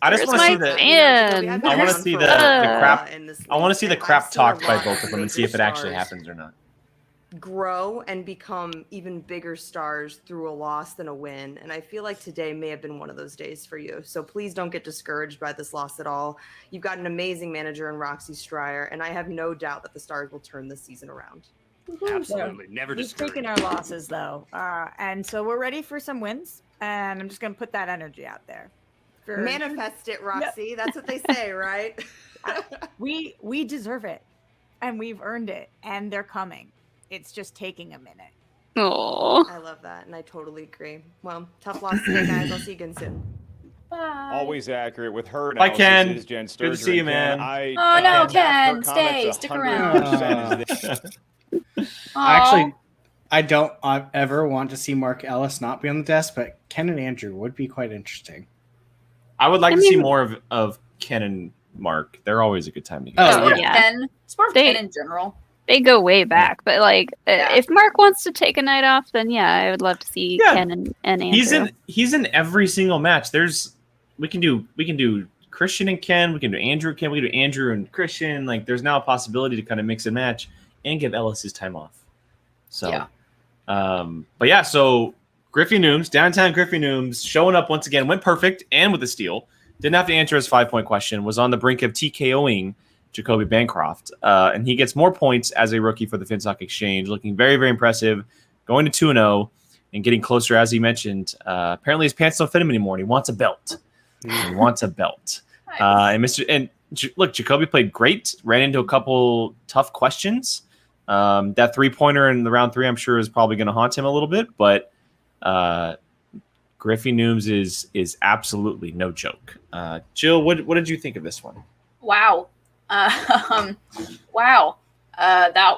I just want to see the. I want to see the crap. I want to see the crap talked by both of them and see if it actually happens or not. Grow and become even bigger stars through a loss than a win. And I feel like today may have been one of those days for you. So please don't get discouraged by this loss at all. You've got an amazing manager in Roxy Stryer, and I have no doubt that the Stars will turn this season around. Absolutely. Never We've discouraged. taken our losses though, and so we're ready for some wins. And I'm just gonna put that energy out there. Manifest it, Roxy. That's what they say, right? we deserve it, and we've earned it, and they're coming. It's just taking a minute. Oh. I love that, and I totally agree. Well, tough loss today, guys. I'll see you again soon. Bye. Always accurate with her. Bye, Ken. Is Jen Good to see you, man. Oh, no, Ken, stay. Stick around. Actually, I don't ever want to see Mark Ellis not be on the desk, but Ken and Andrew would be quite interesting. I would like to see more of Ken and Mark. They're always a good time together. Oh, yeah. Ken. It's more of Ken in general. they go way back. But like, if Mark wants to take a night off, then yeah, I would love to see Ken and Andrew. He's in every single match. We can do Christian and Ken. We can do Andrew and Ken. We can do Andrew and Christian. Like, there's now a possibility to kind of mix and match and give Ellis his time off. So, but yeah, so Griffy Newms, downtown Griffy Newms, showing up once again, went perfect and with a steal. Didn't have to answer his 5-point question. Was on the brink of TKOing Jacoby Bancroft, and he gets more points as a rookie for the Finstock Exchange, looking very, very impressive, going to 2-0 and getting closer, as he mentioned. Apparently, his pants don't fit him anymore, and he wants a belt. He wants a belt. Look, Jacoby played great. Ran into a couple tough questions. That 3-pointer in the round 3, I'm sure, is probably going to haunt him a little bit, but Griffy Newms is absolutely no joke. Jill, what did you think of this one? Wow. Wow. That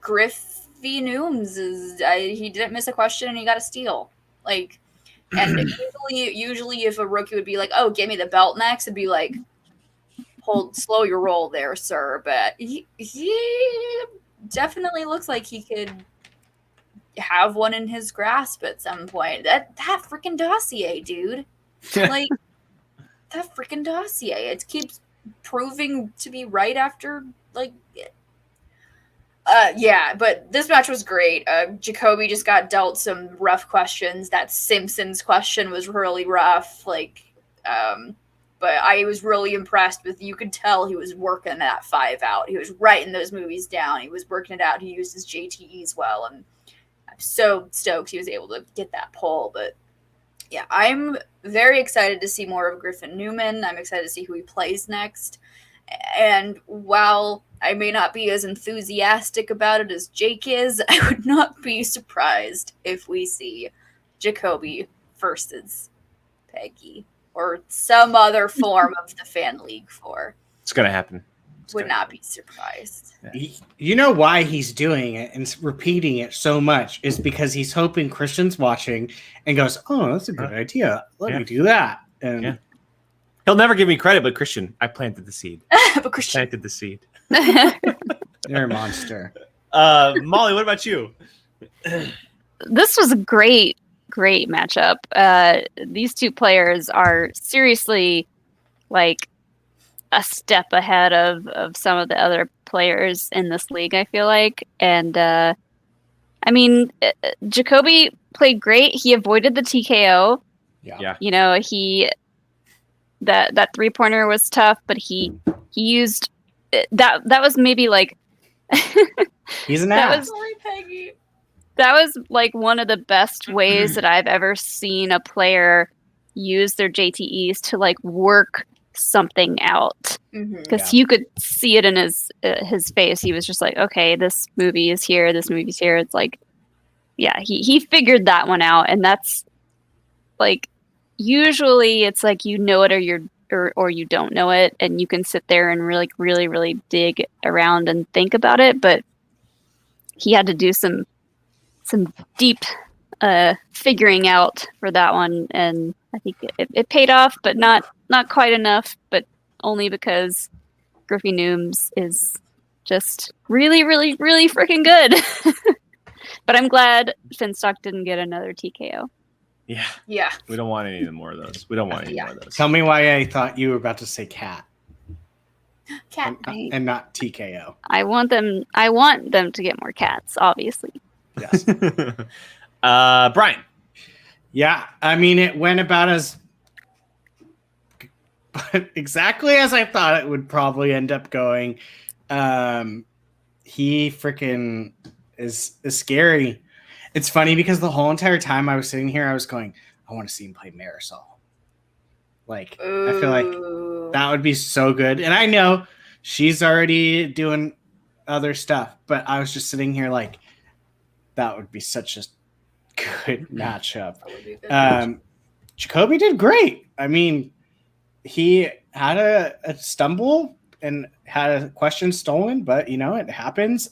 Griffy Newms he didn't miss a question and he got a steal. Like, and usually if a rookie would be like, "Oh, give me the belt next," it'd be like, slow your roll there, sir. But he definitely looks like he could have one in his grasp at some point. That freaking dossier, dude. Like, that freaking dossier. It keeps proving to be right after, like, yeah, but this match was great. Jacoby just got dealt some rough questions. That Simpsons question was really rough. Like, but I was really impressed with, you could tell he was working that 5 out. He was writing those movies down. He was working it out. He used his JTEs well, and I'm so stoked he was able to get that pull. But yeah, I'm very excited to see more of Griffin Newman. I'm excited to see who he plays next. And while I may not be as enthusiastic about it as Jake is, I would not be surprised if we see Jacoby versus Peggy or some other form of the Fan League 4. It's going to happen. Would not be surprised. You know why he's doing it and repeating it so much is because he's hoping Christian's watching and goes, "Oh, that's a good idea. Let me do that." And he'll never give me credit, but Christian, I planted the seed. Planted the seed. You're a monster. Molly, what about you? This was a great matchup. These two players are seriously like a step ahead of some of the other players in this league, I feel like. And I mean, Jacoby played great. He avoided the TKO. Yeah. You know, that 3-pointer was tough, but he used that was maybe like he's an ass. Sorry, Peggy. That was like one of the best ways that I've ever seen a player use their JTEs to like work something out, because you could see it in his face. He was just like, okay, this movie is here, this movie's here. It's like, yeah, he figured that one out. And that's like, usually it's like, you know it or you don't know it, and you can sit there and really dig around and think about it. But he had to do some deep figuring out for that one, and I think it paid off, but not quite enough, but only because Griffy Newms is just really freaking good. But I'm glad Finstock didn't get another TKO. Yeah. We don't want any more of those. We don't want any more of those. Tell me why I thought you were about to say cat. Cat. And not TKO. I want them to get more cats, obviously. Yes. Brian. Yeah, I mean, it went about exactly as I thought it would probably end up going. He freaking is scary. It's funny because the whole entire time I was sitting here, I was going, I want to see him play Marisol. Like, I feel like that would be so good. And I know she's already doing other stuff, but I was just sitting here like, that would be such a good matchup. Jacoby did great. I mean, he had a stumble and had a question stolen, but you know, it happens.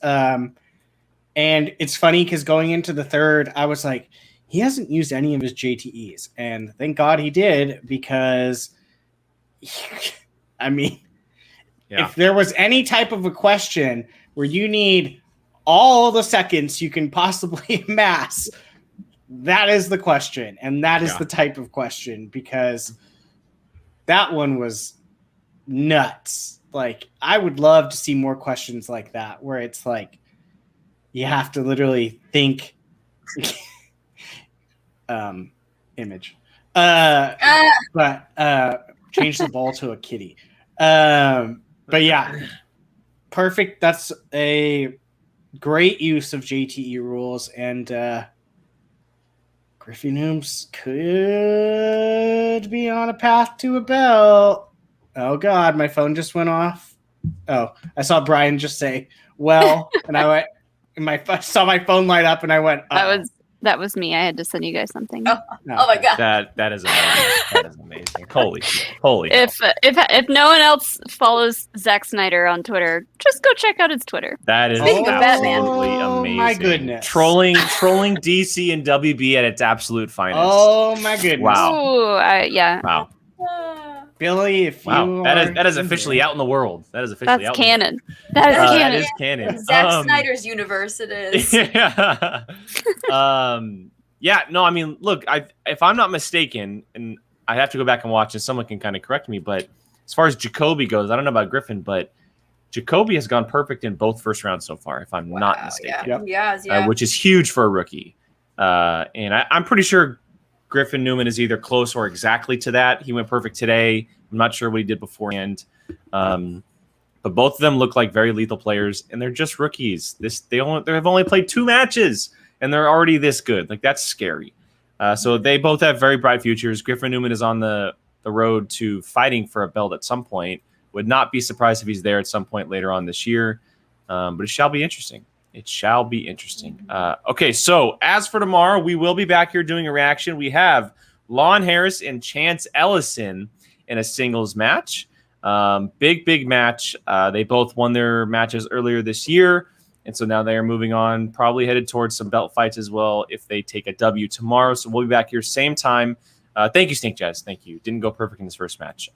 And it's funny because going into the third, I was like, he hasn't used any of his JTEs, and thank God he did, because I mean, if there was any type of a question where you need all the seconds you can possibly amass, that is the question. And that is the type of question, because that one was nuts. Like, I would love to see more questions like that, where it's like, you have to literally think image. But change the ball to a kitty. But yeah, perfect. That's a great use of JTE rules, and Griffy Newms could be on a path to a belt. Oh God, my phone just went off. Oh, I saw Brian just say, "Well," and I went. And saw my phone light up, and I went. That was me. I had to send you guys something. Oh my God, that is amazing. That is amazing. Holy. If no one else follows Zack Snyder on Twitter, just go check out his Twitter. That is absolutely amazing. My goodness, trolling DC and WB at its absolute finest. Oh my goodness! Wow. Ooh, yeah. Wow. Billy, if you that is officially out in the world. That is officially out. Canon. That is canon. That is canon. Zack Snyder's universe. It is. Yeah. Yeah. No, I mean, look, if I'm not mistaken, and I have to go back and watch, and someone can kind of correct me, but as far as Jacoby goes, I don't know about Griffin, but Jacoby has gone perfect in both first rounds so far, if I'm not mistaken. Yeah. Which is huge for a rookie. And I'm pretty sure Griffin Newman is either close or exactly to that. He went perfect today. I'm not sure what he did beforehand. But both of them look like very lethal players, and they're just rookies. They have only played 2 matches, and they're already this good. Like, that's scary. So they both have very bright futures. Griffin Newman is on the road to fighting for a belt at some point. Would not be surprised if he's there at some point later on this year. But it shall be interesting. It shall be interesting. Okay, so as for tomorrow, we will be back here doing a reaction. We have Lon Harris and Chance Ellison in a singles match. Big match. They both won their matches earlier this year, and so now they are moving on, probably headed towards some belt fights as well if they take a W tomorrow. So we'll be back here same time. Thank you, Snake Jazz. Thank you. Didn't go perfect in this first match.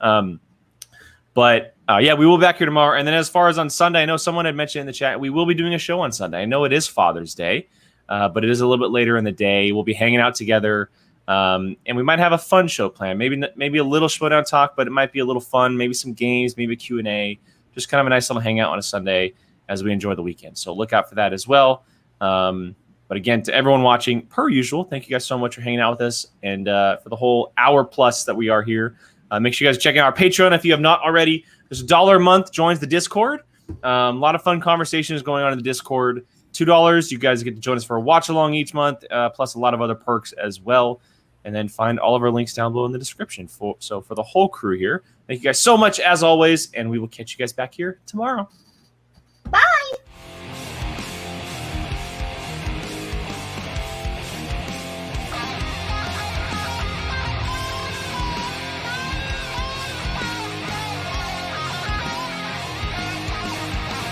But yeah, we will be back here tomorrow. And then as far as on Sunday, I know someone had mentioned in the chat, we will be doing a show on Sunday. I know it is Father's Day, but it is a little bit later in the day. We'll be hanging out together, and we might have a fun show planned. Maybe a little Schmoedown talk, but it might be a little fun. Maybe some games, maybe a Q&A. Just kind of a nice little hangout on a Sunday as we enjoy the weekend. So look out for that as well. But again, to everyone watching, per usual, thank you guys so much for hanging out with us and for the whole hour plus that we are here. Make sure you guys check out our Patreon if you have not already. There's $1 a month joins the Discord. A lot of fun conversations going on in the Discord. $2, you guys get to join us for a watch along each month, plus a lot of other perks as well. And then find all of our links down below in the description. So for the whole crew here, thank you guys so much as always, and we will catch you guys back here tomorrow.